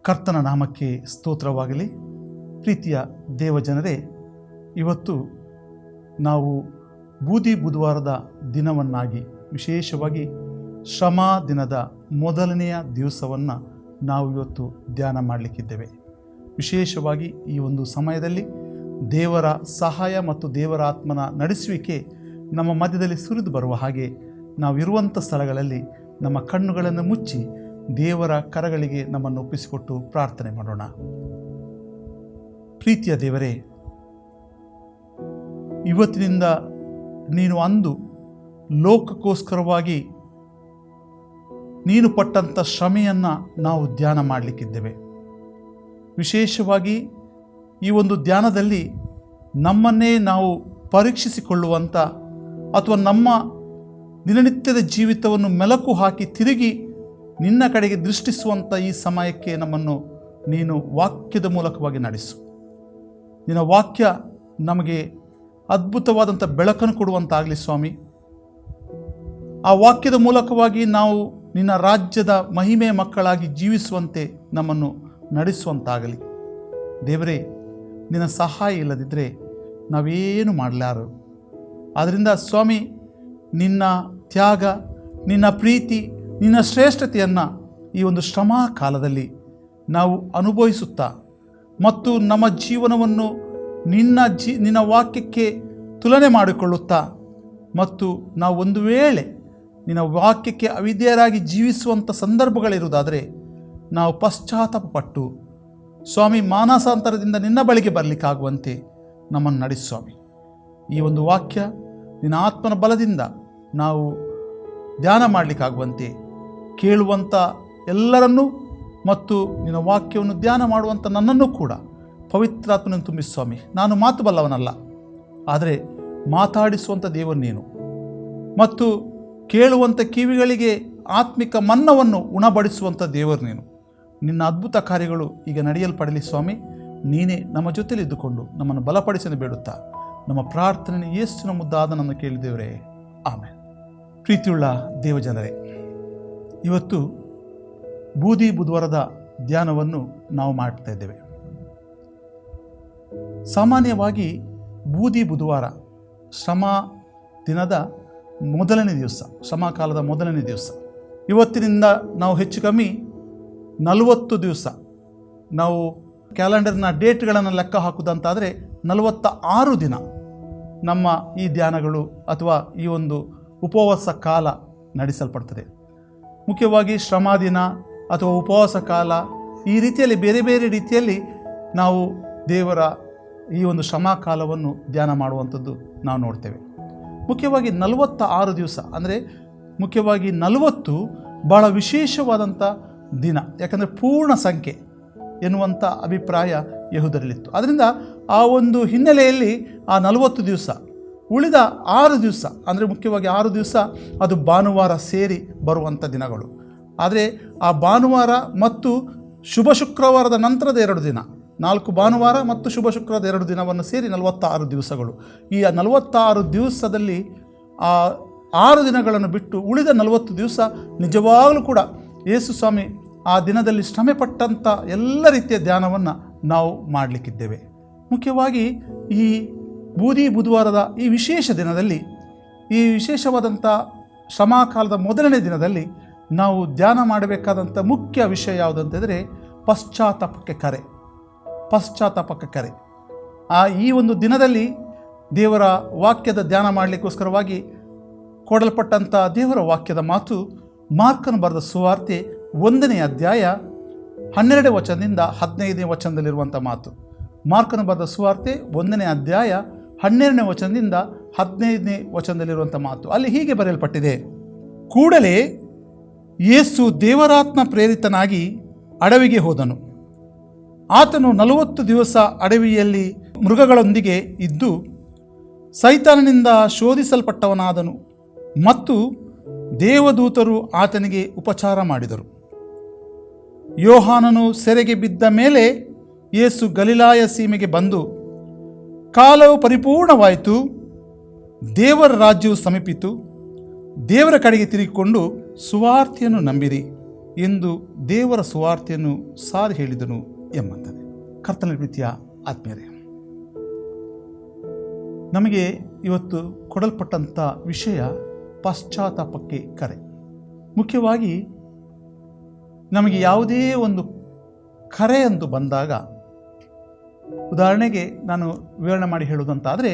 ಕರ್ತನ ನಾಮಕ್ಕೆ ಸ್ತೋತ್ರವಾಗಲಿ. ಪ್ರೀತಿಯ ದೇವಜನರೇ, ಇವತ್ತು ನಾವು ಬೂದಿ ಬುಧವಾರದ ದಿನವನ್ನಾಗಿ ವಿಶೇಷವಾಗಿ ಶ್ರಮ ದಿನದ ಮೊದಲನೆಯ ದಿವಸವನ್ನು ನಾವು ಇವತ್ತು ಧ್ಯಾನ ಮಾಡಲಿಕ್ಕಿದ್ದೇವೆ. ವಿಶೇಷವಾಗಿ ಈ ಒಂದು ಸಮಯದಲ್ಲಿ ದೇವರ ಸಹಾಯ ಮತ್ತು ದೇವರ ಆತ್ಮನ ನಡೆಸುವಿಕೆ ನಮ್ಮ ಮಧ್ಯದಲ್ಲಿ ಸುರಿದು ಬರುವ ಹಾಗೆ ನಾವಿರುವಂಥ ಸ್ಥಳಗಳಲ್ಲಿ ನಮ್ಮ ಕಣ್ಣುಗಳನ್ನು ಮುಚ್ಚಿ ದೇವರ ಕರಗಳಿಗೆ ನಮ್ಮನ್ನು ಒಪ್ಪಿಸಿಕೊಟ್ಟು ಪ್ರಾರ್ಥನೆ ಮಾಡೋಣ. ಪ್ರೀತಿಯ ದೇವರೇ, ಇವತ್ತಿನಿಂದ ನೀನು ಅಂದು ಲೋಕಕ್ಕೋಸ್ಕರವಾಗಿ ನೀನು ಪಟ್ಟಂಥ ಶ್ರಮೆಯನ್ನು ನಾವು ಧ್ಯಾನ ಮಾಡಲಿಕ್ಕಿದ್ದೇವೆ. ವಿಶೇಷವಾಗಿ ಈ ಒಂದು ಧ್ಯಾನದಲ್ಲಿ ನಮ್ಮನ್ನೇ ನಾವು ಪರೀಕ್ಷಿಸಿಕೊಳ್ಳುವಂಥ ಅಥವಾ ನಮ್ಮ ದಿನನಿತ್ಯದ ಜೀವಿತವನ್ನು ಮೆಲುಕು ಹಾಕಿ ತಿರುಗಿ ನಿನ್ನ ಕಡೆಗೆ ದೃಷ್ಟಿಸುವಂಥ ಈ ಸಮಯಕ್ಕೆ ನಮ್ಮನ್ನು ನೀನು ವಾಕ್ಯದ ಮೂಲಕವಾಗಿ ನಡೆಸು. ನಿನ್ನ ವಾಕ್ಯ ನಮಗೆ ಅದ್ಭುತವಾದಂಥ ಬೆಳಕನ್ನು ಕೊಡುವಂತಾಗಲಿ ಸ್ವಾಮಿ. ಆ ವಾಕ್ಯದ ಮೂಲಕವಾಗಿ ನಾವು ನಿನ್ನ ರಾಜ್ಯದ ಮಹಿಮೆಯ ಮಕ್ಕಳಾಗಿ ಜೀವಿಸುವಂತೆ ನಮ್ಮನ್ನು ನಡೆಸುವಂತಾಗಲಿ. ದೇವರೇ, ನಿನ್ನ ಸಹಾಯ ಇಲ್ಲದಿದ್ದರೆ ನಾವೇನು ಮಾಡಲಾರು. ಆದ್ದರಿಂದ ಸ್ವಾಮಿ, ನಿನ್ನ ತ್ಯಾಗ, ನಿನ್ನ ಪ್ರೀತಿ, ನಿನ್ನ ಶ್ರೇಷ್ಠತೆಯನ್ನು ಈ ಒಂದು ಶ್ರಮ ಕಾಲದಲ್ಲಿ ನಾವು ಅನುಭವಿಸುತ್ತಾ ಮತ್ತು ನಮ್ಮ ಜೀವನವನ್ನು ನಿನ್ನ ವಾಕ್ಯಕ್ಕೆ ತುಲನೆ ಮಾಡಿಕೊಳ್ಳುತ್ತಾ ಮತ್ತು ನಾವು ಒಂದು ವೇಳೆ ನಿನ್ನ ವಾಕ್ಯಕ್ಕೆ ಅವಿಧೇಯರಾಗಿ ಜೀವಿಸುವಂಥ ಸಂದರ್ಭಗಳಿರುವುದಾದರೆ ನಾವು ಪಶ್ಚಾತ್ತಾಪಪಟ್ಟು ಸ್ವಾಮಿ ಮಾನಸಾಂತರದಿಂದ ನಿನ್ನ ಬಳಿಗೆ ಬರಲಿಕ್ಕಾಗುವಂತೆ ನಮ್ಮನ್ನು ನಡೆಸು ಸ್ವಾಮಿ. ಈ ಒಂದು ವಾಕ್ಯ ನಿನ್ನ ಆತ್ಮನ ಬಲದಿಂದ ನಾವು ಧ್ಯಾನ ಮಾಡಲಿಕ್ಕಾಗುವಂತೆ ಕೇಳುವಂಥ ಎಲ್ಲರನ್ನೂ ಮತ್ತು ನಿನ್ನ ವಾಕ್ಯವನ್ನು ಧ್ಯಾನ ಮಾಡುವಂಥ ನನ್ನನ್ನು ಕೂಡ ಪವಿತ್ರಾತ್ಮನನ್ನು ತುಂಬಿಸು ಸ್ವಾಮಿ. ನಾನು ಮಾತು ಬಲ್ಲವನಲ್ಲ, ಆದರೆ ಮಾತಾಡಿಸುವಂಥ ದೇವರು ನೀನು ಮತ್ತು ಕೇಳುವಂಥ ಕಿವಿಗಳಿಗೆ ಆತ್ಮಿಕ ಮನ್ನವನ್ನು ಉಣಬಡಿಸುವಂಥ ದೇವರು ನೀನು. ನಿನ್ನ ಅದ್ಭುತ ಕಾರ್ಯಗಳು ಈಗ ನಡೆಯಲ್ಪಡಲಿ ಸ್ವಾಮಿ. ನೀನೇ ನಮ್ಮ ಜೊತೆಲಿದ್ದುಕೊಂಡು ನಮ್ಮನ್ನು ಬಲಪಡಿಸಲು ಬೇಡುತ್ತಾ ನಮ್ಮ ಪ್ರಾರ್ಥನೆ ಯೇಸುವಿನ ಮುದ್ದಾದ ನನ್ನ ಕೇಳಿದೇವರೇ, ಆಮೇಲೆ. ಪ್ರೀತಿಯುಳ್ಳ ದೇವಜನರೇ, ಇವತ್ತು ಬೂದಿ ಬುಧವಾರದ ಧ್ಯಾನವನ್ನು ನಾವು ಮಾಡ್ತಾ ಇದ್ದೇವೆ. ಸಾಮಾನ್ಯವಾಗಿ ಬೂದಿ ಬುಧವಾರ ಶ್ರಮ ದಿನದ ಮೊದಲನೇ ದಿವಸ, ಶ್ರಮಕಾಲದ ಮೊದಲನೇ ದಿವಸ. ಇವತ್ತಿನಿಂದ ನಾವು ಹೆಚ್ಚು ಕಮ್ಮಿ 40 ದಿವಸ ನಾವು ಕ್ಯಾಲೆಂಡರ್ನ ಡೇಟ್ಗಳನ್ನು ಲೆಕ್ಕ ಹಾಕುವುದಂತಾದರೆ 46 ದಿನ ನಮ್ಮ ಈ ಧ್ಯಾನಗಳು ಅಥವಾ ಈ ಒಂದು ಉಪವಾಸ ಕಾಲ ನಡೆಸಲ್ಪಡ್ತದೆ. ಮುಖ್ಯವಾಗಿ ಶ್ರಮ ದಿನ ಅಥವಾ ಉಪವಾಸ ಕಾಲ, ಈ ರೀತಿಯಲ್ಲಿ ಬೇರೆ ಬೇರೆ ರೀತಿಯಲ್ಲಿ ನಾವು ದೇವರ ಈ ಒಂದು ಶ್ರಮ ಕಾಲವನ್ನು ಧ್ಯಾನ ಮಾಡುವಂಥದ್ದು ನಾವು ನೋಡ್ತೇವೆ. ಮುಖ್ಯವಾಗಿ 46 ದಿವಸ ಅಂದರೆ ಮುಖ್ಯವಾಗಿ 40 ಭಾಳ ವಿಶೇಷವಾದಂಥ ದಿನ, ಯಾಕಂದರೆ ಪೂರ್ಣ ಸಂಖ್ಯೆ ಎನ್ನುವಂಥ ಅಭಿಪ್ರಾಯ ಯಹೂದರಲ್ಲಿತ್ತು. ಅದರಿಂದ ಆ ಒಂದು ಹಿನ್ನೆಲೆಯಲ್ಲಿ ಆ 40 ದಿವಸ, ಉಳಿದ 6 ದಿವಸ ಅಂದರೆ ಮುಖ್ಯವಾಗಿ 6 ದಿವಸ ಅದು ಭಾನುವಾರ ಸೇರಿ ಬರುವಂಥ ದಿನಗಳು. ಆದರೆ ಆ ಭಾನುವಾರ ಮತ್ತು ಶುಭ ಶುಕ್ರವಾರದ ನಂತರದ 2 ದಿನ, 4 ಭಾನುವಾರ ಮತ್ತು ಶುಭ ಶುಕ್ರವಾರದ 2 ದಿನವನ್ನು ಸೇರಿ 46 ದಿವಸಗಳು. ಈ 46 ದಿವಸದಲ್ಲಿ ಆ 6 ದಿನಗಳನ್ನು ಬಿಟ್ಟು ಉಳಿದ 40 ದಿವಸ ನಿಜವಾಗಲೂ ಕೂಡ ಯೇಸು ಸ್ವಾಮಿ ಆ ದಿನದಲ್ಲಿ ಶ್ರಮೆಪಟ್ಟಂಥ ಎಲ್ಲ ರೀತಿಯ ಧ್ಯಾನವನ್ನು ನಾವು ಮಾಡಲಿಕ್ಕಿದ್ದೇವೆ. ಮುಖ್ಯವಾಗಿ ಈ ಬೂದಿ ಬುಧವಾರದ ಈ ವಿಶೇಷ ದಿನದಲ್ಲಿ, ಈ ವಿಶೇಷವಾದಂಥ ಶ್ರಮಕಾಲದ ಮೊದಲನೇ ದಿನದಲ್ಲಿ ನಾವು ಧ್ಯಾನ ಮಾಡಬೇಕಾದಂಥ ಮುಖ್ಯ ವಿಷಯ ಯಾವುದಂತಂದರೆ ಪಶ್ಚಾತ್ತಾಪಕ್ಕೆ ಕರೆ. ಪಶ್ಚಾತ್ತಾಪಕ್ಕೆ ಕರೆ. ಈ ಒಂದು ದಿನದಲ್ಲಿ ದೇವರ ವಾಕ್ಯದ ಧ್ಯಾನ ಮಾಡಲಿಕ್ಕೋಸ್ಕರವಾಗಿ ಕೊಡಲ್ಪಟ್ಟಂಥ ದೇವರ ವಾಕ್ಯದ ಮಾತು ಮಾರ್ಕನು ಬರೆದ ಸುವಾರ್ತೆ 1ನೇ ಅಧ್ಯಾಯ 12ನೇ ವಚನದಿಂದ 15ನೇ ವಚನದಲ್ಲಿರುವಂಥ ಮಾತು. ಮಾರ್ಕನು ಬರೆದ ಸುವಾರ್ತೆ 1ನೇ ಅಧ್ಯಾಯ 12ನೇ ವಚನದಿಂದ 15ನೇ ವಚನದಲ್ಲಿರುವಂಥ ಮಾತು. ಅಲ್ಲಿ ಹೀಗೆ ಬರೆಯಲ್ಪಟ್ಟಿದೆ: ಕೂಡಲೇ ಯೇಸು ದೇವರಾತ್ಮ ಪ್ರೇರಿತನಾಗಿ ಅಡವಿಗೆ ಹೋದನು. ಆತನು 40 ದಿವಸ ಅಡವಿಯಲ್ಲಿ ಮೃಗಗಳೊಂದಿಗೆ ಇದ್ದು ಸೈತಾನನಿಂದ ಶೋಧಿಸಲ್ಪಟ್ಟವನಾದನು ಮತ್ತು ದೇವದೂತರು ಆತನಿಗೆ ಉಪಚಾರ ಮಾಡಿದರು. ಯೋಹಾನನು ಸೆರೆಗೆ ಬಿದ್ದ ಮೇಲೆ ಯೇಸು ಗಲಿಲಾಯ ಸೀಮೆಗೆ ಬಂದು, ಕಾಲವು ಪರಿಪೂರ್ಣವಾಯಿತು, ದೇವರ ರಾಜ್ಯವು ಸಮೀಪಿತು, ದೇವರ ಕಡೆಗೆ ತಿರುಗಿಕೊಂಡು ಸುವಾರ್ತೆಯನ್ನು ನಂಬಿರಿ ಎಂದು ದೇವರ ಸುವಾರ್ತೆಯನ್ನು ಸಾರಿ ಹೇಳಿದನು ಎಂಬಂಥದ್ದು. ಕರ್ತನ ಪ್ರೀತಿಯ ಆತ್ಮೀಯರೇ, ನಮಗೆ ಇವತ್ತು ಕೊಡಲ್ಪಟ್ಟಂಥ ವಿಷಯ ಪಶ್ಚಾತ್ತಾಪಕ್ಕೆ ಕರೆ. ಮುಖ್ಯವಾಗಿ ನಮಗೆ ಯಾವುದೇ ಒಂದು ಕರೆ ಎಂದು ಬಂದಾಗ, ಉದಾಹರಣೆಗೆ ನಾನು ವಿವರಣೆ ಮಾಡಿ ಹೇಳುವುದಂತಾದರೆ,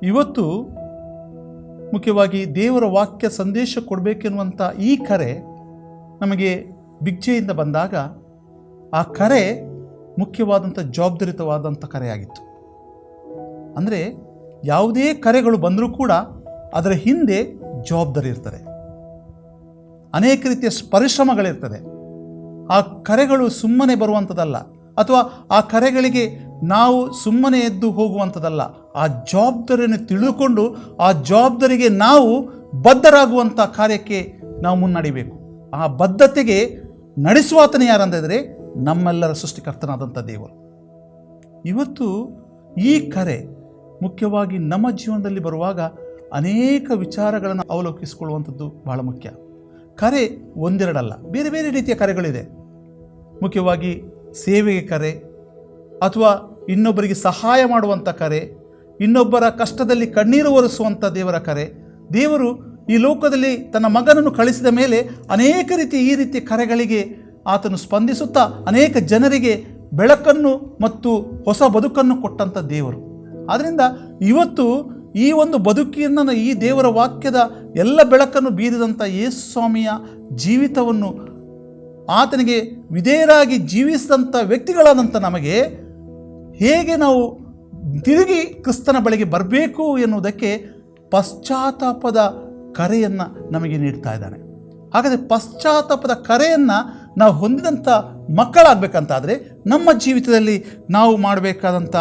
ಇವತ್ತು ಮುಖ್ಯವಾಗಿ ದೇವರ ವಾಕ್ಯ ಸಂದೇಶ ಕೊಡಬೇಕೆನ್ನುವಂಥ ಈ ಕರೆ ನಮಗೆ ಭಿಕ್ಷೆಯಿಂದ ಬಂದಾಗ, ಆ ಕರೆ ಮುಖ್ಯವಾದಂಥ ಜವಾಬ್ದಾರಿತವಾದಂಥ ಕರೆಯಾಗಿತ್ತು. ಅಂದರೆ ಯಾವುದೇ ಕರೆಗಳು ಬಂದರೂ ಕೂಡ ಅದರ ಹಿಂದೆ ಜವಾಬ್ದಾರಿ ಇರ್ತದೆ, ಅನೇಕ ರೀತಿಯ ಪರಿಶ್ರಮಗಳಿರ್ತದೆ. ಆ ಕರೆಗಳು ಸುಮ್ಮನೆ ಬರುವಂಥದ್ದಲ್ಲ, ಅಥವಾ ಆ ಕರೆಗಳಿಗೆ ನಾವು ಸುಮ್ಮನೆ ಎದ್ದು ಹೋಗುವಂಥದ್ದಲ್ಲ. ಆ ಜವಾಬ್ದಾರಿಯನ್ನು ತಿಳಿದುಕೊಂಡು ಆ ಜವಾಬ್ದಾರಿಗೆ ನಾವು ಬದ್ಧರಾಗುವಂಥ ಕಾರ್ಯಕ್ಕೆ ನಾವು ಮುನ್ನಡೆಯಬೇಕು. ಆ ಬದ್ಧತೆಗೆ ನಡೆಸುವಾತನೇ ಯಾರಂದರೆ ನಮ್ಮೆಲ್ಲರ ಸೃಷ್ಟಿಕರ್ತನಾದಂಥ ದೇವರು. ಇವತ್ತು ಈ ಕರೆ ಮುಖ್ಯವಾಗಿ ನಮ್ಮ ಜೀವನದಲ್ಲಿ ಬರುವಾಗ ಅನೇಕ ವಿಚಾರಗಳನ್ನು ಅವಲೋಕಿಸಿಕೊಳ್ಳುವಂಥದ್ದು ಬಹಳ ಮುಖ್ಯ. ಕರೆ ಒಂದೆರಡಲ್ಲ, ಬೇರೆ ಬೇರೆ ರೀತಿಯ ಕರೆಗಳಿದೆ. ಮುಖ್ಯವಾಗಿ ಸೇವೆಗೆ ಕರೆ, ಅಥವಾ ಇನ್ನೊಬ್ಬರಿಗೆ ಸಹಾಯ ಮಾಡುವಂಥ ಕರೆ, ಇನ್ನೊಬ್ಬರ ಕಷ್ಟದಲ್ಲಿ ಕಣ್ಣೀರು ಒರೆಸುವಂಥ ದೇವರ ಕರೆ. ದೇವರು ಈ ಲೋಕದಲ್ಲಿ ತನ್ನ ಮಗನನ್ನು ಕಳಿಸಿದ ಮೇಲೆ ಅನೇಕ ಈ ರೀತಿಯ ಕರೆಗಳಿಗೆ ಆತನು ಸ್ಪಂದಿಸುತ್ತಾ ಅನೇಕ ಜನರಿಗೆ ಬೆಳಕನ್ನು ಮತ್ತು ಹೊಸ ಬದುಕನ್ನು ಕೊಟ್ಟಂಥ ದೇವರು. ಆದ್ದರಿಂದ ಇವತ್ತು ಈ ಒಂದು ಬದುಕಿನ ಈ ದೇವರ ವಾಕ್ಯದ ಎಲ್ಲ ಬೆಳಕನ್ನು ಬೀರಿದಂಥ ಯೇಸು ಸ್ವಾಮಿಯ ಜೀವಿತವನ್ನು, ಆತನಿಗೆ ವಿಧೇಯರಾಗಿ ಜೀವಿಸಿದಂಥ ವ್ಯಕ್ತಿಗಳಾದಂಥ ನಮಗೆ ಹೇಗೆ ನಾವು ತಿರುಗಿ ಕ್ರಿಸ್ತನ ಬಳಿಗೆ ಬರಬೇಕು ಎನ್ನುವುದಕ್ಕೆ ಪಶ್ಚಾತ್ತಾಪದ ಕರೆಯನ್ನು ನಮಗೆ ನೀಡ್ತಾ ಇದ್ದಾನೆ. ಹಾಗಾದರೆ ಪಶ್ಚಾತ್ತಾಪದ ಕರೆಯನ್ನು ನಾವು ಹೊಂದಿದಂಥ ಮಕ್ಕಳಾಗಬೇಕಂತಾದರೆ ನಮ್ಮ ಜೀವಿತದಲ್ಲಿ ನಾವು ಮಾಡಬೇಕಾದಂಥ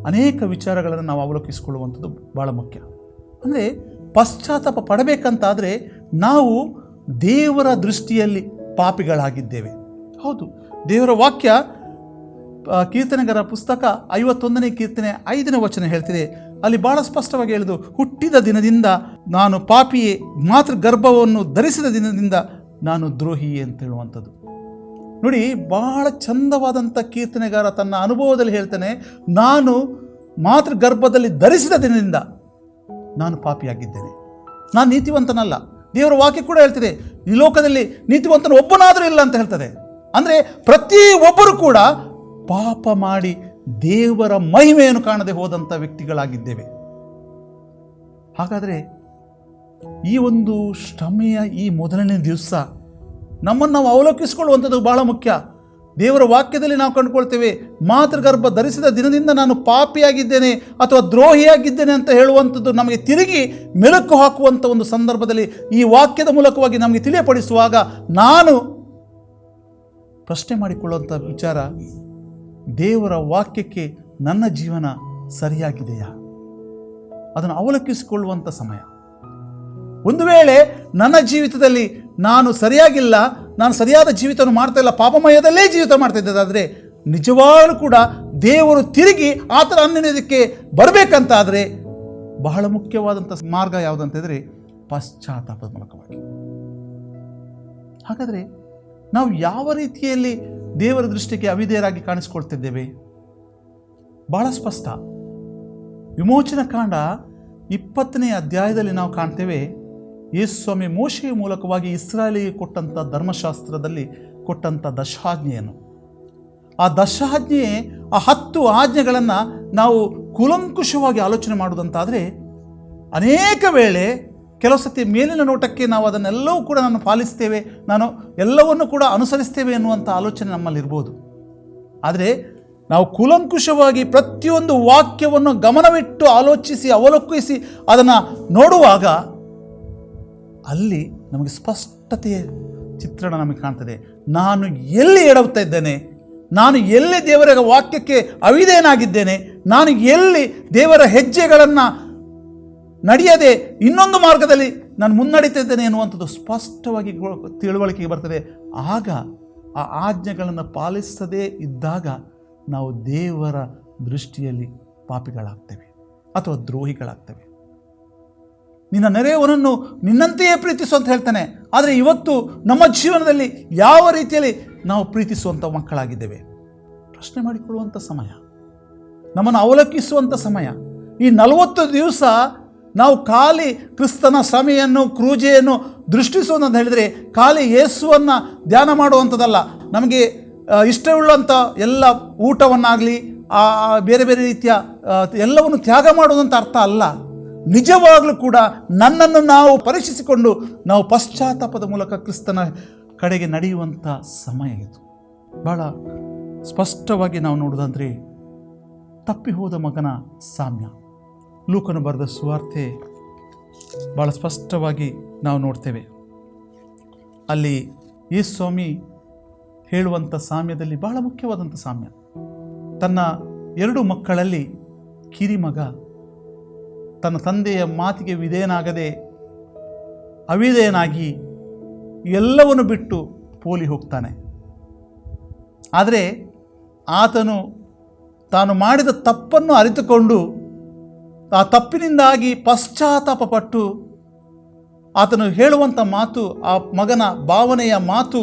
ಅನೇಕ ವಿಚಾರಗಳನ್ನು ನಾವು ಅವಲೋಕಿಸಿಕೊಳ್ಳುವಂಥದ್ದು ಭಾಳ ಮುಖ್ಯ. ಅಂದರೆ ಪಶ್ಚಾತ್ತಾಪ ಪಡಬೇಕಂತಾದರೆ ನಾವು ದೇವರ ದೃಷ್ಟಿಯಲ್ಲಿ ಪಾಪಿಗಳಾಗಿದ್ದೇವೆ. ಹೌದು, ದೇವರ ವಾಕ್ಯ ಕೀರ್ತನೆಗಾರ ಪುಸ್ತಕ 51ನೇ ಕೀರ್ತನೆ 5ನೇ ವಚನ ಹೇಳ್ತಿದೆ. ಅಲ್ಲಿ ಭಾಳ ಸ್ಪಷ್ಟವಾಗಿ ಹೇಳಿದು, ಹುಟ್ಟಿದ ದಿನದಿಂದ ನಾನು ಪಾಪಿಯೇ, ಮಾತೃ ಗರ್ಭವನ್ನು ಧರಿಸಿದ ದಿನದಿಂದ ನಾನು ದ್ರೋಹಿಯೇ ಅಂತ ಹೇಳುವಂಥದ್ದು. ನೋಡಿ, ಬಹಳ ಚಂದವಾದಂಥ ಕೀರ್ತನೆಗಾರ ತನ್ನ ಅನುಭವದಲ್ಲಿ ಹೇಳ್ತಾನೆ, ನಾನು ಮಾತೃ ಗರ್ಭದಲ್ಲಿ ಧರಿಸಿದ ದಿನದಿಂದ ನಾನು ಪಾಪಿಯಾಗಿದ್ದೇನೆ, ನಾನು ನೀತಿವಂತನಲ್ಲ. ದೇವರ ವಾಕ್ಯ ಕೂಡ ಹೇಳ್ತಿದೆ, ಈ ಲೋಕದಲ್ಲಿ ನೀತಿವಂತನು ಒಬ್ಬನಾದರೂ ಇಲ್ಲ ಅಂತ ಹೇಳ್ತದೆ. ಅಂದರೆ ಪ್ರತಿ ಒಬ್ಬರು ಕೂಡ ಪಾಪ ಮಾಡಿ ದೇವರ ಮಹಿಮೆಯನ್ನು ಕಾಣದೆ ಹೋದಂಥ ವ್ಯಕ್ತಿಗಳಾಗಿದ್ದೇವೆ. ಹಾಗಾದರೆ ಈ ಒಂದು ಶ್ರಮೆಯ ಈ ಮೊದಲನೇ ದಿವಸ ನಮ್ಮನ್ನು ನಾವು ಅವಲೋಕಿಸಿಕೊಳ್ಳುವಂಥದ್ದು ಬಹಳ ಮುಖ್ಯ. ದೇವರ ವಾಕ್ಯದಲ್ಲಿ ನಾವು ಕಂಡುಕೊಳ್ತೇವೆ, ಮಾತೃಗರ್ಭ ಧರಿಸಿದ ದಿನದಿಂದ ನಾನು ಪಾಪಿಯಾಗಿದ್ದೇನೆ ಅಥವಾ ದ್ರೋಹಿಯಾಗಿದ್ದೇನೆ ಅಂತ ಹೇಳುವಂಥದ್ದು ನಮಗೆ ತಿರುಗಿ ಮೆಲುಕು ಹಾಕುವಂಥ ಒಂದು ಸಂದರ್ಭದಲ್ಲಿ ಈ ವಾಕ್ಯದ ಮೂಲಕವಾಗಿ ನಮಗೆ ತಿಳಿಯಪಡಿಸುವಾಗ ನಾನು ಪ್ರಶ್ನೆ ಮಾಡಿಕೊಳ್ಳುವಂಥ ವಿಚಾರ, ದೇವರ ವಾಕ್ಯಕ್ಕೆ ನನ್ನ ಜೀವನ ಸರಿಯಾಗಿದೆಯಾ? ಅದನ್ನು ಅವಲೋಕಿಸಿಕೊಳ್ಳುವಂಥ ಸಮಯ. ಒಂದು ವೇಳೆ ನನ್ನ ಜೀವಿತದಲ್ಲಿ ನಾನು ಸರಿಯಾಗಿಲ್ಲ, ನಾನು ಸರಿಯಾದ ಜೀವಿತವನ್ನು ಮಾಡ್ತಾ ಇಲ್ಲ, ಪಾಪಮಯದಲ್ಲೇ ಜೀವಿತ ಮಾಡ್ತಾ ಇದ್ದದಾದರೆ ನಿಜವಾಗಲೂ ಕೂಡ ದೇವರು ತಿರುಗಿ ಆತನ ಅನ್ಯಕ್ಕೆ ಬರಬೇಕಂತಾದರೆ ಬಹಳ ಮುಖ್ಯವಾದಂಥ ಮಾರ್ಗ ಯಾವುದಂತಂದರೆ ಪಶ್ಚಾತ್ತಾಪದ ಮೂಲಕವಾಗಿ. ಹಾಗಾದರೆ ನಾವು ಯಾವ ರೀತಿಯಲ್ಲಿ ದೇವರ ದೃಷ್ಟಿಗೆ ಅವಿಧೇಯರಾಗಿ ಕಾಣಿಸ್ಕೊಳ್ತಿದ್ದೇವೆ? ಬಹಳ ಸ್ಪಷ್ಟ. ವಿಮೋಚನಾ ಕಾಂಡ 20ನೇ ಅಧ್ಯಾಯದಲ್ಲಿ ನಾವು ಕಾಣ್ತೇವೆ, ಯೇಸು ಸ್ವಾಮಿ ಮೋಶೆಯ ಮೂಲಕವಾಗಿ ಇಸ್ರಾಯೇಲಿಗೆ ಕೊಟ್ಟಂಥ ಧರ್ಮಶಾಸ್ತ್ರದಲ್ಲಿ ಕೊಟ್ಟಂಥ ದಶಾಜ್ಞೆಯನ್ನು, ಆ ದಶಾಜ್ಞೆ, ಆ 10 ಆಜ್ಞೆಗಳನ್ನು ನಾವು ಕೂಲಂಕುಷವಾಗಿ ಆಲೋಚನೆ ಮಾಡುವುದಂತಾದರೆ ಅನೇಕ ವೇಳೆ ಕೆಲವು ಸತಿ ಮೇಲಿನ ನೋಟಕ್ಕೆ ನಾವು ಅದನ್ನೆಲ್ಲವೂ ಕೂಡ ನಾನು ಪಾಲಿಸ್ತೇವೆ, ನಾನು ಎಲ್ಲವನ್ನು ಕೂಡ ಅನುಸರಿಸ್ತೇವೆ ಎನ್ನುವಂಥ ಆಲೋಚನೆ ನಮ್ಮಲ್ಲಿರ್ಬೋದು. ಆದರೆ ನಾವು ಕೂಲಂಕುಷವಾಗಿ ಪ್ರತಿಯೊಂದು ವಾಕ್ಯವನ್ನು ಗಮನವಿಟ್ಟು ಆಲೋಚಿಸಿ ಅವಲೋಕಿಸಿ ಅದನ್ನು ನೋಡುವಾಗ ಅಲ್ಲಿ ನಮಗೆ ಸ್ಪಷ್ಟತೆಯ ಚಿತ್ರಣ ನಮಗೆ ಕಾಣ್ತದೆ. ನಾನು ಎಲ್ಲಿ ಎಡವುತ್ತಾ ಇದ್ದೇನೆ, ನಾನು ಎಲ್ಲಿ ದೇವರ ವಾಕ್ಯಕ್ಕೆ ಅವಿಧೇಯನಾಗಿದ್ದೇನೆ, ನಾನು ಎಲ್ಲಿ ದೇವರ ಹೆಜ್ಜೆಗಳನ್ನು ನಡೆಯದೆ ಇನ್ನೊಂದು ಮಾರ್ಗದಲ್ಲಿ ನಾನು ಮುನ್ನಡೀತಾ ಇದ್ದೇನೆ ಎನ್ನುವಂಥದ್ದು ಸ್ಪಷ್ಟವಾಗಿ ತಿಳುವಳಿಕೆಗೆ ಬರ್ತದೆ. ಆಗ ಆ ಆಜ್ಞೆಗಳನ್ನು ಪಾಲಿಸದೇ ಇದ್ದಾಗ ನಾವು ದೇವರ ದೃಷ್ಟಿಯಲ್ಲಿ ಪಾಪಿಗಳಾಗ್ತೇವೆ ಅಥವಾ ದ್ರೋಹಿಗಳಾಗ್ತೇವೆ. ನಿನ್ನ ನೆರೆಯವನನ್ನು ನಿನ್ನಂತೆಯೇ ಪ್ರೀತಿಸು ಅಂತ ಹೇಳ್ತಾನೆ. ಆದರೆ ಇವತ್ತು ನಮ್ಮ ಜೀವನದಲ್ಲಿ ಯಾವ ರೀತಿಯಲ್ಲಿ ನಾವು ಪ್ರೀತಿಸುವಂಥ ಮಕ್ಕಳಾಗಿದ್ದೇವೆ? ಪ್ರಶ್ನೆ ಮಾಡಿಕೊಳ್ಳುವಂಥ ಸಮಯ, ನಮ್ಮನ್ನು ಅವಲೋಕಿಸುವಂಥ ಸಮಯ. ಈ 40 ದಿವಸ ನಾವು ಖಾಲಿ ಕ್ರಿಸ್ತನ ಶ್ರಮೆಯನ್ನು, ಕ್ರೂಜೆಯನ್ನು ದೃಷ್ಟಿಸುವಂತ ಹೇಳಿದರೆ ಖಾಲಿ ಯೇಸುವನ್ನು ಧ್ಯಾನ ಮಾಡುವಂಥದ್ದಲ್ಲ. ನಮಗೆ ಇಷ್ಟವುಳ್ಳಂಥ ಎಲ್ಲ ಊಟವನ್ನಾಗಲಿ ಬೇರೆ ಬೇರೆ ರೀತಿಯ ಎಲ್ಲವನ್ನು ತ್ಯಾಗ ಮಾಡುವುದಂತ ಅರ್ಥ ಅಲ್ಲ. ನಿಜವಾಗಲೂ ಕೂಡ ನನ್ನನ್ನು ನಾವು ಪರೀಕ್ಷಿಸಿಕೊಂಡು ನಾವು ಪಶ್ಚಾತ್ತಾಪದ ಮೂಲಕ ಕ್ರಿಸ್ತನ ಕಡೆಗೆ ನಡೆಯುವಂಥ ಸಮಯ ಇದು. ಭಾಳ ಸ್ಪಷ್ಟವಾಗಿ ನಾವು ನೋಡೋದಂದರೆ ತಪ್ಪಿ ಹೋದ ಮಗನ ಸಾಮ್ಯ. ಲೂಕನು ಬರೆದ ಸುವಾರ್ತೆ ಭಾಳ ಸ್ಪಷ್ಟವಾಗಿ ನಾವು ನೋಡ್ತೇವೆ. ಅಲ್ಲಿ ಯೇಸು ಸ್ವಾಮಿ ಹೇಳುವಂಥ ಸಾಮ್ಯದಲ್ಲಿ ಬಹಳ ಮುಖ್ಯವಾದಂಥ ಸಾಮ್ಯ. ತನ್ನ 2 ಮಕ್ಕಳಲ್ಲಿ ಕಿರಿಮಗ ತನ್ನ ತಂದೆಯ ಮಾತಿಗೆ ವಿಧೇಯನಾಗದೆ ಅವಿಧೇಯನಾಗಿ ಎಲ್ಲವನ್ನು ಬಿಟ್ಟು ಪೋಲಿ ಹೋಗ್ತಾನೆ. ಆದರೆ ಆತನು ತಾನು ಮಾಡಿದ ತಪ್ಪನ್ನು ಅರಿತುಕೊಂಡು ಆ ತಪ್ಪಿನಿಂದಾಗಿ ಪಶ್ಚಾತ್ತಾಪಪಟ್ಟು ಆತನು ಹೇಳುವಂಥ ಮಾತು, ಆ ಮಗನ ಭಾವನೆಯ ಮಾತು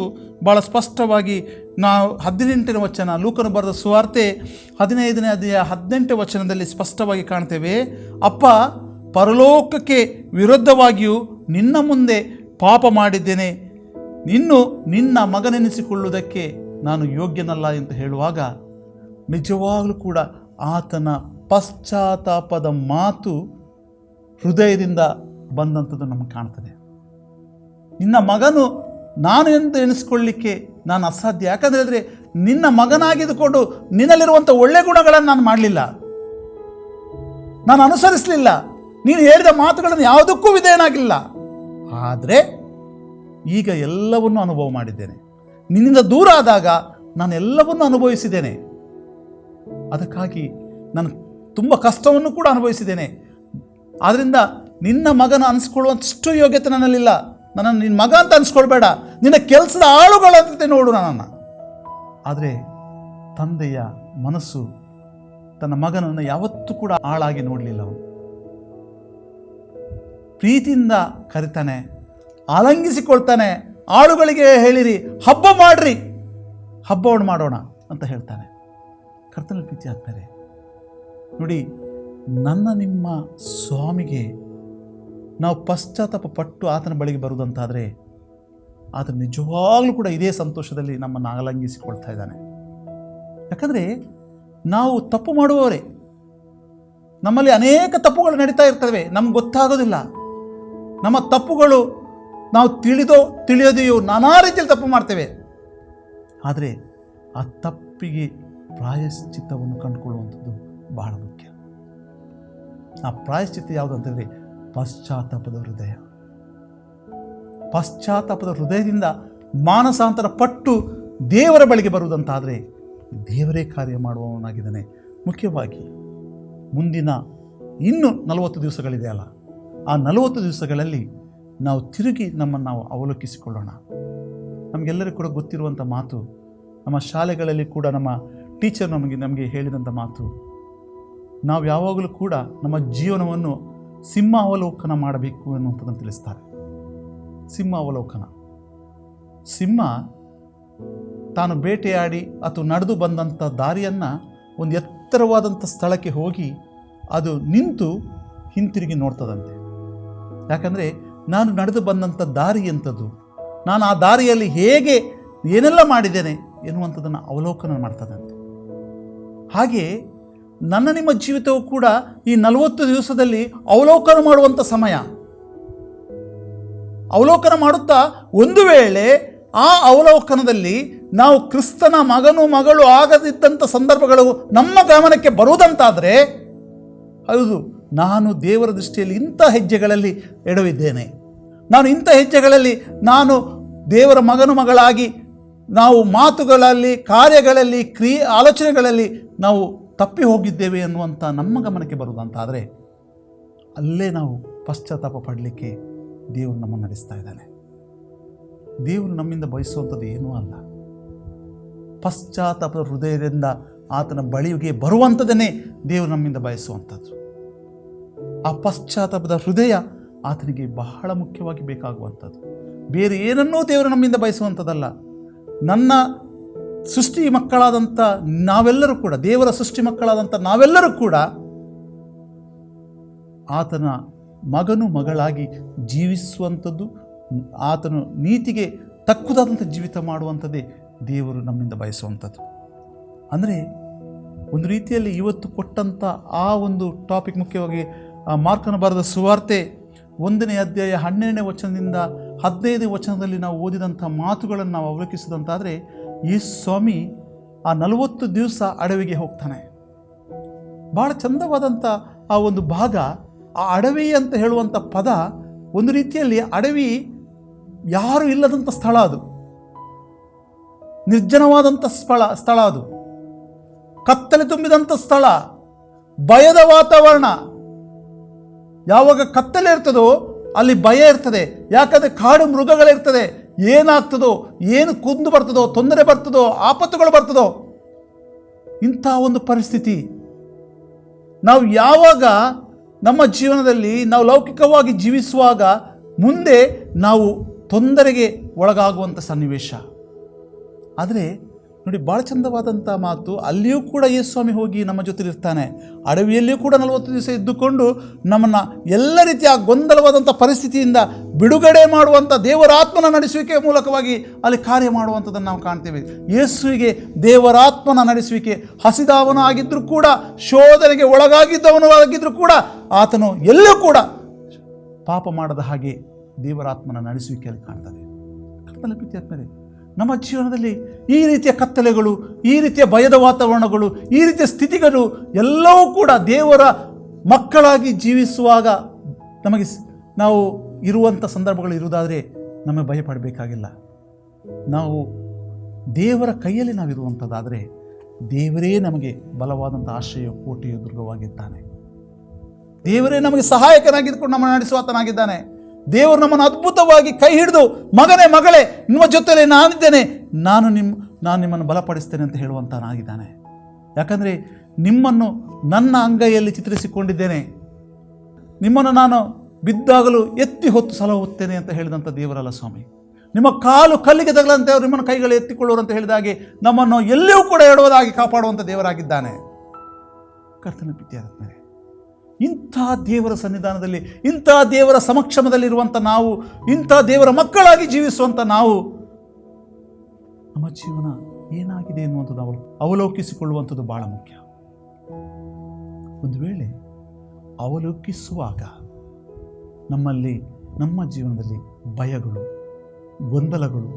ಭಾಳ ಸ್ಪಷ್ಟವಾಗಿ ನಾವು 18ನೇ ವಚನ, ಲೂಕನು ಬರೆದ ಸುವಾರ್ತೆ 15ನೇ ಅಧ್ಯಾಯ 18ನೇ ವಚನದಲ್ಲಿ ಸ್ಪಷ್ಟವಾಗಿ ಕಾಣ್ತೇವೆ. ಅಪ್ಪ, ಪರಲೋಕಕ್ಕೆ ವಿರುದ್ಧವಾಗಿಯೂ ನಿನ್ನ ಮುಂದೆ ಪಾಪ ಮಾಡಿದ್ದೇನೆ, ಇನ್ನು ನಿನ್ನ ಮಗನೆನಿಸಿಕೊಳ್ಳುವುದಕ್ಕೆ ನಾನು ಯೋಗ್ಯನಲ್ಲ ಅಂತ ಹೇಳುವಾಗ ನಿಜವಾಗಲೂ ಕೂಡ ಆತನ ಪಶ್ಚಾತ್ತಾಪದ ಮಾತು ಹೃದಯದಿಂದ ಬಂದಂಥದ್ದು ನಮಗೆ ಕಾಣ್ತದೆ. ನಿನ್ನ ಮಗನು ನಾನು ಎಂದು ಎನಿಸ್ಕೊಳ್ಳಿಕ್ಕೆ ನಾನು ಅಸಾಧ್ಯ. ಯಾಕಂದರೆ ಹೇಳಿದ್ರೆ ನಿನ್ನ ಮಗನಾಗಿದ್ದುಕೊಂಡು ನಿನ್ನಲ್ಲಿರುವಂಥ ಒಳ್ಳೆ ಗುಣಗಳನ್ನು ನಾನು ಮಾಡಲಿಲ್ಲ, ನಾನು ಅನುಸರಿಸಲಿಲ್ಲ, ನೀನು ಹೇಳಿದ ಮಾತುಗಳನ್ನು ಯಾವುದಕ್ಕೂ ವಿಧೇಯನಾಗಿಲ್ಲ. ಆದರೆ ಈಗ ಎಲ್ಲವನ್ನೂ ಅನುಭವ ಮಾಡಿದ್ದೇನೆ. ನಿನ್ನಿಂದ ದೂರ ಆದಾಗ ನಾನು ಎಲ್ಲವನ್ನೂ ಅನುಭವಿಸಿದ್ದೇನೆ. ಅದಕ್ಕಾಗಿ ನಾನು ತುಂಬ ಕಷ್ಟವನ್ನು ಕೂಡ ಅನುಭವಿಸಿದ್ದೇನೆ. ಆದ್ದರಿಂದ ನಿನ್ನ ಮಗನ ಅನಿಸ್ಕೊಳ್ಳುವಂಥಷ್ಟು ಯೋಗ್ಯತೆ ನನ್ನಲ್ಲಿಲ್ಲ. ನನ್ನನ್ನು ನಿನ್ನ ಮಗ ಅಂತ ಅನಿಸ್ಕೊಳ್ಬೇಡ, ನಿನ್ನ ಕೆಲಸದ ಆಳುಗಳಂತೆ ನೋಡು ನನ್ನನ್ನು. ಆದರೆ ತಂದೆಯ ಮನಸ್ಸು ತನ್ನ ಮಗನನ್ನು ಯಾವತ್ತೂ ಕೂಡ ಆಳಾಗಿ ನೋಡಲಿಲ್ಲ. ಅವನು ಪ್ರೀತಿಯಿಂದ ಕರಿತಾನೆ, ಆಲಂಗಿಸಿಕೊಳ್ತಾನೆ. ಆಳುಗಳಿಗೆ ಹೇಳಿರಿ, ಹಬ್ಬ ಮಾಡ್ರಿ, ಹಬ್ಬವನ್ನು ಮಾಡೋಣ ಅಂತ ಹೇಳ್ತಾನೆ. ಕರ್ತನ ಪ್ರೀತಿ ಆದ್ಮೇಲೆ ನೋಡಿ, ನನ್ನ ನಿಮ್ಮ ಸ್ವಾಮಿಗೆ ನಾವು ಪಶ್ಚಾತ್ತಾಪ ಪಟ್ಟು ಆತನ ಬಳಿಗೆ ಬರುವುದಂತಾದರೆ ಆತ ನಿಜವಾಗ್ಲೂ ಕೂಡ ಇದೇ ಸಂತೋಷದಲ್ಲಿ ನಮ್ಮನ್ನು ಆಲಂಗಿಸಿಕೊಳ್ತಾ ಇದ್ದಾನೆ. ಯಾಕಂದರೆ ನಾವು ತಪ್ಪು ಮಾಡುವವರೇ, ನಮ್ಮಲ್ಲಿ ಅನೇಕ ತಪ್ಪುಗಳು ನಡೀತಾ ಇರ್ತವೆ, ನಮ್ಗೆ ಗೊತ್ತಾಗೋದಿಲ್ಲ. ನಮ್ಮ ತಪ್ಪುಗಳು ನಾವು ತಿಳಿಯೋದೆಯೋ ನಾನಾ ರೀತಿಯಲ್ಲಿ ತಪ್ಪು ಮಾಡ್ತೇವೆ. ಆದರೆ ಆ ತಪ್ಪಿಗೆ ಪ್ರಾಯಶ್ಚಿತ್ತವನ್ನು ಕಂಡುಕೊಳ್ಳುವಂಥದ್ದು ಬಹಳ ಮುಖ್ಯ. ಆ ಪ್ರಾಯಶ್ಚಿತ್ತ ಯಾವುದು ಅಂತಂದರೆ ಪಶ್ಚಾತ್ತಾಪದ ಹೃದಯ. ಪಶ್ಚಾತ್ತಾಪದ ಹೃದಯದಿಂದ ಮಾನಸಾಂತರ ಪಟ್ಟು ದೇವರ ಬಳಿಗೆ ಬರುವುದಂತಾದರೆ ದೇವರೇ ಕಾರ್ಯ ಮಾಡುವವನಾಗಿದ್ದಾನೆ. ಮುಖ್ಯವಾಗಿ ಮುಂದಿನ ಇನ್ನೂ 40 ದಿವಸಗಳಿದೆ ಅಲ್ಲ, ಆ 40 ದಿವಸಗಳಲ್ಲಿ ನಾವು ತಿರುಗಿ ನಮ್ಮನ್ನು ನಾವು ಅವಲೋಕಿಸಿಕೊಳ್ಳೋಣ. ನಮಗೆಲ್ಲರಿಗೂ ಕೂಡ ಗೊತ್ತಿರುವಂಥ ಮಾತು, ನಮ್ಮ ಶಾಲೆಗಳಲ್ಲಿ ಕೂಡ ನಮ್ಮ ಟೀಚರ್ ನಮಗೆ ಹೇಳಿದಂಥ ಮಾತು, ನಾವು ಯಾವಾಗಲೂ ಕೂಡ ನಮ್ಮ ಜೀವನವನ್ನು ಸಿಂಹಾವಲೋಕನ ಮಾಡಬೇಕು ಅನ್ನುವಂಥದ್ದನ್ನು ತಿಳಿಸ್ತಾರೆ. ಸಿಂಹಾವಲೋಕನ, ಸಿಂಹ ತಾನು ಬೇಟೆಯಾಡಿ ಅಥವಾ ನಡೆದು ಬಂದಂಥ ದಾರಿಯನ್ನು ಒಂದು ಎತ್ತರವಾದಂಥ ಸ್ಥಳಕ್ಕೆ ಹೋಗಿ ಅದು ನಿಂತು ಹಿಂತಿರುಗಿ ನೋಡ್ತದಂತೆ. ಯಾಕಂದರೆ ನಾನು ನಡೆದು ಬಂದಂಥ ದಾರಿ ಎಂಥದ್ದು, ನಾನು ಆ ದಾರಿಯಲ್ಲಿ ಹೇಗೆ ಏನೆಲ್ಲ ಮಾಡಿದ್ದೇನೆ ಎನ್ನುವಂಥದ್ದನ್ನು ಅವಲೋಕನ ಮಾಡ್ತದಂತೆ. ಹಾಗೆ ನನ್ನ ನಿಮ್ಮ ಜೀವಿತವೂ ಕೂಡ ಈ 40 ದಿವಸದಲ್ಲಿ ಅವಲೋಕನ ಮಾಡುವಂಥ ಸಮಯ. ಅವಲೋಕನ ಮಾಡುತ್ತಾ ಒಂದು ವೇಳೆ ಆ ಅವಲೋಕನದಲ್ಲಿ ನಾವು ಕ್ರಿಸ್ತನ ಮಗನು ಮಗಳು ಆಗದಿದ್ದಂಥ ಸಂದರ್ಭಗಳು ನಮ್ಮ ಗಮನಕ್ಕೆ ಬರುವುದಂತಾದರೆ, ಹೌದು, ನಾನು ದೇವರ ದೃಷ್ಟಿಯಲ್ಲಿ ಇಂಥ ಹೆಜ್ಜೆಗಳಲ್ಲಿ ಎಡವಿದ್ದೇನೆ, ನಾನು ಇಂಥ ಹೆಜ್ಜೆಗಳಲ್ಲಿ ನಾನು ದೇವರ ಮಗನು ಮಗಳಾಗಿ ನಾವು ಮಾತುಗಳಲ್ಲಿ, ಕಾರ್ಯಗಳಲ್ಲಿ, ಆಲೋಚನೆಗಳಲ್ಲಿ ನಾವು ತಪ್ಪಿ ಹೋಗಿದ್ದೇವೆ ಅನ್ನುವಂಥ ನಮ್ಮ ಗಮನಕ್ಕೆ ಬರುವುದಂತಾದರೆ ಅಲ್ಲೇ ನಾವು ಪಶ್ಚಾತ್ತಾಪ ಪಡಲಿಕ್ಕೆ ದೇವರು ನಮ್ಮನ್ನು ನಡೆಸ್ತಾ ಇದ್ದಾನೆ. ದೇವರು ನಮ್ಮಿಂದ ಬಯಸುವಂಥದ್ದು ಏನೂ ಅಲ್ಲ. ಪಶ್ಚಾತ್ತಾಪದ ಹೃದಯದಿಂದ ಆತನ ಬಳಿಗೆ ಬರುವಂಥದ್ದನ್ನೇ ದೇವರು ನಮ್ಮಿಂದ ಬಯಸುವಂಥದ್ದು. ಆ ಪಶ್ಚಾತ್ತಾಪದ ಹೃದಯ ಆತನಿಗೆ ಬಹಳ ಮುಖ್ಯವಾಗಿ ಬೇಕಾಗುವಂಥದ್ದು. ಬೇರೆ ಏನನ್ನೂ ದೇವರು ನಮ್ಮಿಂದ ಬಯಸುವಂಥದ್ದಲ್ಲ. ನನ್ನ ಸೃಷ್ಟಿ ಮಕ್ಕಳಾದಂಥ ನಾವೆಲ್ಲರೂ ಕೂಡ, ದೇವರ ಸೃಷ್ಟಿ ಮಕ್ಕಳಾದಂಥ ನಾವೆಲ್ಲರೂ ಕೂಡ ಆತನ ಮಗನು ಮಗಳಾಗಿ ಜೀವಿಸುವಂಥದ್ದು, ಆತನು ನೀತಿಗೆ ತಕ್ಕುದಾದಂಥ ಜೀವಿತ ಮಾಡುವಂಥದ್ದೇ ದೇವರು ನಮ್ಮಿಂದ ಬಯಸುವಂಥದ್ದು. ಅಂದರೆ ಒಂದು ರೀತಿಯಲ್ಲಿ ಇವತ್ತು ಕೊಟ್ಟಂಥ ಆ ಒಂದು ಟಾಪಿಕ್, ಮುಖ್ಯವಾಗಿ ಮಾರ್ಕನ ಬರೆದ ಸುವಾರ್ತೆ 1ನೇ ಅಧ್ಯಾಯ 12ನೇ ವಚನದಿಂದ 15ನೇ ವಚನದಲ್ಲಿ ನಾವು ಓದಿದಂಥ ಮಾತುಗಳನ್ನು ನಾವು ಅವಲೋಕಿಸಿದಂತಾದರೆ, ಯೇಸು ಸ್ವಾಮಿ ಆ 40 ದಿವಸ ಅಡವಿಗೆ ಹೋಗ್ತಾನೆ. ಭಾಳ ಚಂದವಾದಂಥ ಆ ಒಂದು ಭಾಗ. ಆ ಅಡವಿ ಅಂತ ಹೇಳುವಂಥ ಪದ ಒಂದು ರೀತಿಯಲ್ಲಿ ಅಡವಿ ಯಾರೂ ಇಲ್ಲದಂಥ ಸ್ಥಳ, ಅದು ನಿರ್ಜನವಾದಂಥ ಸ್ಥಳ, ಅದು ಕತ್ತಲೆ ತುಂಬಿದಂಥ ಸ್ಥಳ, ಭಯದ ವಾತಾವರಣ. ಯಾವಾಗ ಕತ್ತಲೆ ಇರ್ತದೋ ಅಲ್ಲಿ ಭಯ ಇರ್ತದೆ. ಯಾಕಂದರೆ ಕಾಡು ಮೃಗಗಳಿರ್ತದೆ. ಏನಾಗ್ತದೋ, ಏನು ಕುಂದು ಬರ್ತದೋ, ತೊಂದರೆ ಬರ್ತದೋ, ಆಪತ್ತುಗಳು ಬರ್ತದೋ, ಇಂಥ ಒಂದು ಪರಿಸ್ಥಿತಿ. ನಾವು ಯಾವಾಗ ನಮ್ಮ ಜೀವನದಲ್ಲಿ ನಾವು ಲೌಕಿಕವಾಗಿ ಜೀವಿಸುವಾಗ ಮುಂದೆ ನಾವು ತೊಂದರೆಗೆ ಒಳಗಾಗುವಂಥ ಸನ್ನಿವೇಶ. ಆದರೆ ನೋಡಿ, ಭಾಳ ಚಂದವಾದಂಥ ಮಾತು. ಅಲ್ಲಿಯೂ ಕೂಡ ಯೇಸು ಸ್ವಾಮಿ ಹೋಗಿ ನಮ್ಮ ಜೊತೆಲಿರ್ತಾನೆ. ಅಡವಿಯಲ್ಲಿಯೂ ಕೂಡ 40 ದಿವಸ ಇದ್ದುಕೊಂಡು ನಮ್ಮನ್ನು ಎಲ್ಲ ರೀತಿಯ ಗೊಂದಲವಾದಂಥ ಪರಿಸ್ಥಿತಿಯಿಂದ ಬಿಡುಗಡೆ ಮಾಡುವಂಥ ದೇವರಾತ್ಮನ ನಡೆಸುವಿಕೆಯ ಮೂಲಕವಾಗಿ ಅಲ್ಲಿ ಕಾರ್ಯ ಮಾಡುವಂಥದ್ದನ್ನು ನಾವು ಕಾಣ್ತೇವೆ. ಯೇಸುವಿಗೆ ದೇವರಾತ್ಮನ ನಡೆಸುವಿಕೆ. ಹಸಿದವನು ಆಗಿದ್ದರೂ ಕೂಡ, ಶೋಧನೆಗೆ ಒಳಗಾಗಿದ್ದವನು ಆಗಿದ್ದರೂ ಕೂಡ ಆತನು ಎಲ್ಲೂ ಕೂಡ ಪಾಪ ಮಾಡದ ಹಾಗೆ ದೇವರಾತ್ಮನ ನಡೆಸುವಿಕೆಯಲ್ಲಿ ಕಾಣ್ತದೆ. ಕರ್ತನ ಪ್ರೀತಿಯಾತ್ಮರೇ, ನಮ್ಮ ಜೀವನದಲ್ಲಿ ಈ ರೀತಿಯ ಕತ್ತಲೆಗಳು, ಈ ರೀತಿಯ ಭಯದ ವಾತಾವರಣಗಳು, ಈ ರೀತಿಯ ಸ್ಥಿತಿಗಳು ಎಲ್ಲವೂ ಕೂಡ ದೇವರ ಮಕ್ಕಳಾಗಿ ಜೀವಿಸುವಾಗ ನಮಗೆ ನಾವು ಇರುವಂಥ ಸಂದರ್ಭಗಳು ಇರುವುದಾದರೆ ನಮಗೆ ಭಯಪಡಬೇಕಾಗಿಲ್ಲ. ನಾವು ದೇವರ ಕೈಯಲ್ಲಿ ನಾವಿರುವಂಥದ್ದಾದರೆ ದೇವರೇ ನಮಗೆ ಬಲವಾದಂಥ ಆಶ್ರಯ, ಕೋಟೆಯ ದುರ್ಗವಾಗಿದ್ದಾನೆ. ದೇವರೇ ನಮಗೆ ಸಹಾಯಕನಾಗಿದ್ದುಕೊಂಡು ನಮ್ಮನ್ನು ನಡೆಸುವಾತನಾಗಿದ್ದಾನೆ. ದೇವರು ನಮ್ಮನ್ನು ಅದ್ಭುತವಾಗಿ ಕೈ ಹಿಡಿದು, ಮಗನೇ ಮಗಳೇ, ನಿಮ್ಮ ಜೊತೆಯಲ್ಲಿ ನಾನಿದ್ದೇನೆ, ನಾನು ನಿಮ್ಮನ್ನು ಬಲಪಡಿಸ್ತೇನೆ ಅಂತ ಹೇಳುವಂತನಾಗಿದ್ದಾನೆ. ಯಾಕಂದರೆ ನಿಮ್ಮನ್ನು ನನ್ನ ಅಂಗೈಯಲ್ಲಿ ಚಿತ್ರಿಸಿಕೊಂಡಿದ್ದೇನೆ, ನಿಮ್ಮನ್ನು ನಾನು ಬಿದ್ದಾಗಲೂ ಎತ್ತಿ ಹೊತ್ತು ಸಲಹುತ್ತೇನೆ ಅಂತ ಹೇಳಿದಂಥ ದೇವರಲ್ಲ ಸ್ವಾಮಿ. ನಿಮ್ಮ ಕಾಲು ಕಲ್ಲಿಗೆ ತಗಲಂತೆ ಅವರು ನಿಮ್ಮನ್ನು ಕೈಗಳು ಎತ್ತಿಕೊಳ್ಳೋರು ಅಂತ ಹೇಳಿದ ಹಾಗೆ ನಮ್ಮನ್ನು ಎಲ್ಲಿಯೂ ಕೂಡ ಎಡುವುದಾಗಿ ಕಾಪಾಡುವಂಥ ದೇವರಾಗಿದ್ದಾನೆ. ಕರ್ತನ ಪ್ರೀತಿಯಾದ ಇಂಥ ದೇವರ ಸನ್ನಿಧಾನದಲ್ಲಿ, ಇಂಥ ದೇವರ ಸಮಕ್ಷಮದಲ್ಲಿರುವಂಥ ನಾವು, ಇಂಥ ದೇವರ ಮಕ್ಕಳಾಗಿ ಜೀವಿಸುವಂಥ ನಾವು, ನಮ್ಮ ಜೀವನ ಏನಾಗಿದೆ ಎನ್ನುವಂಥದ್ದು ಅವಲೋಕಿಸಿಕೊಳ್ಳುವಂಥದ್ದು ಭಾಳ ಮುಖ್ಯ. ಒಂದು ವೇಳೆ ಅವಲೋಕಿಸುವಾಗ ನಮ್ಮಲ್ಲಿ, ನಮ್ಮ ಜೀವನದಲ್ಲಿ ಭಯಗಳು, ಗೊಂದಲಗಳು,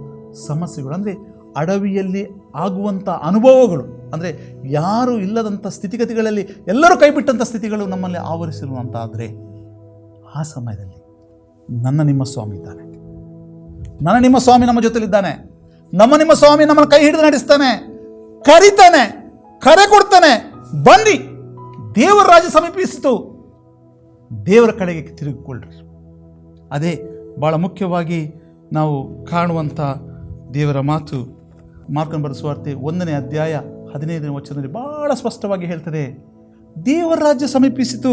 ಸಮಸ್ಯೆಗಳು, ಅಂದರೆ ಅಡವಿಯಲ್ಲಿ ಆಗುವಂಥ ಅನುಭವಗಳು, ಅಂದರೆ ಯಾರೂ ಇಲ್ಲದಂಥ ಸ್ಥಿತಿಗತಿಗಳಲ್ಲಿ ಎಲ್ಲರೂ ಕೈಬಿಟ್ಟಂಥ ಸ್ಥಿತಿಗಳು ನಮ್ಮಲ್ಲಿ ಆವರಿಸಿರುವಂತಾದರೆ ಆ ಸಮಯದಲ್ಲಿ ನನ್ನ ನಿಮ್ಮ ಸ್ವಾಮಿ ಇದ್ದಾನೆ. ನನ್ನ ನಿಮ್ಮ ಸ್ವಾಮಿ ನಮ್ಮ ಜೊತೆಲಿದ್ದಾನೆ. ನಿಮ್ಮ ಸ್ವಾಮಿ ನಮ್ಮನ್ನು ಕೈ ಹಿಡಿದು ನಡೆಸ್ತಾನೆ, ಕರೀತಾನೆ, ಕರೆ ಕೊಡ್ತಾನೆ. ಬನ್ನಿ, ದೇವರ ರಾಜ್ಯ ಸಮೀಪಿಸಿತು, ದೇವರ ಕಡೆಗೆ ತಿರುಗಿಕೊಳ್ಳ್ರಿ. ಅದೇ ಭಾಳ ಮುಖ್ಯವಾಗಿ ನಾವು ಕಾಣುವಂಥ ದೇವರ ಮಾತು. ಮಾರ್ಕನ ಬರೆದ ಸುವಾರ್ತೆ 1ನೇ ಅಧ್ಯಾಯ 15ನೇ ವಚನದಲ್ಲಿ ಬಹಳ ಸ್ಪಷ್ಟವಾಗಿ ಹೇಳ್ತದೆ, ದೇವರ ರಾಜ್ಯ ಸಮೀಪಿಸಿತು,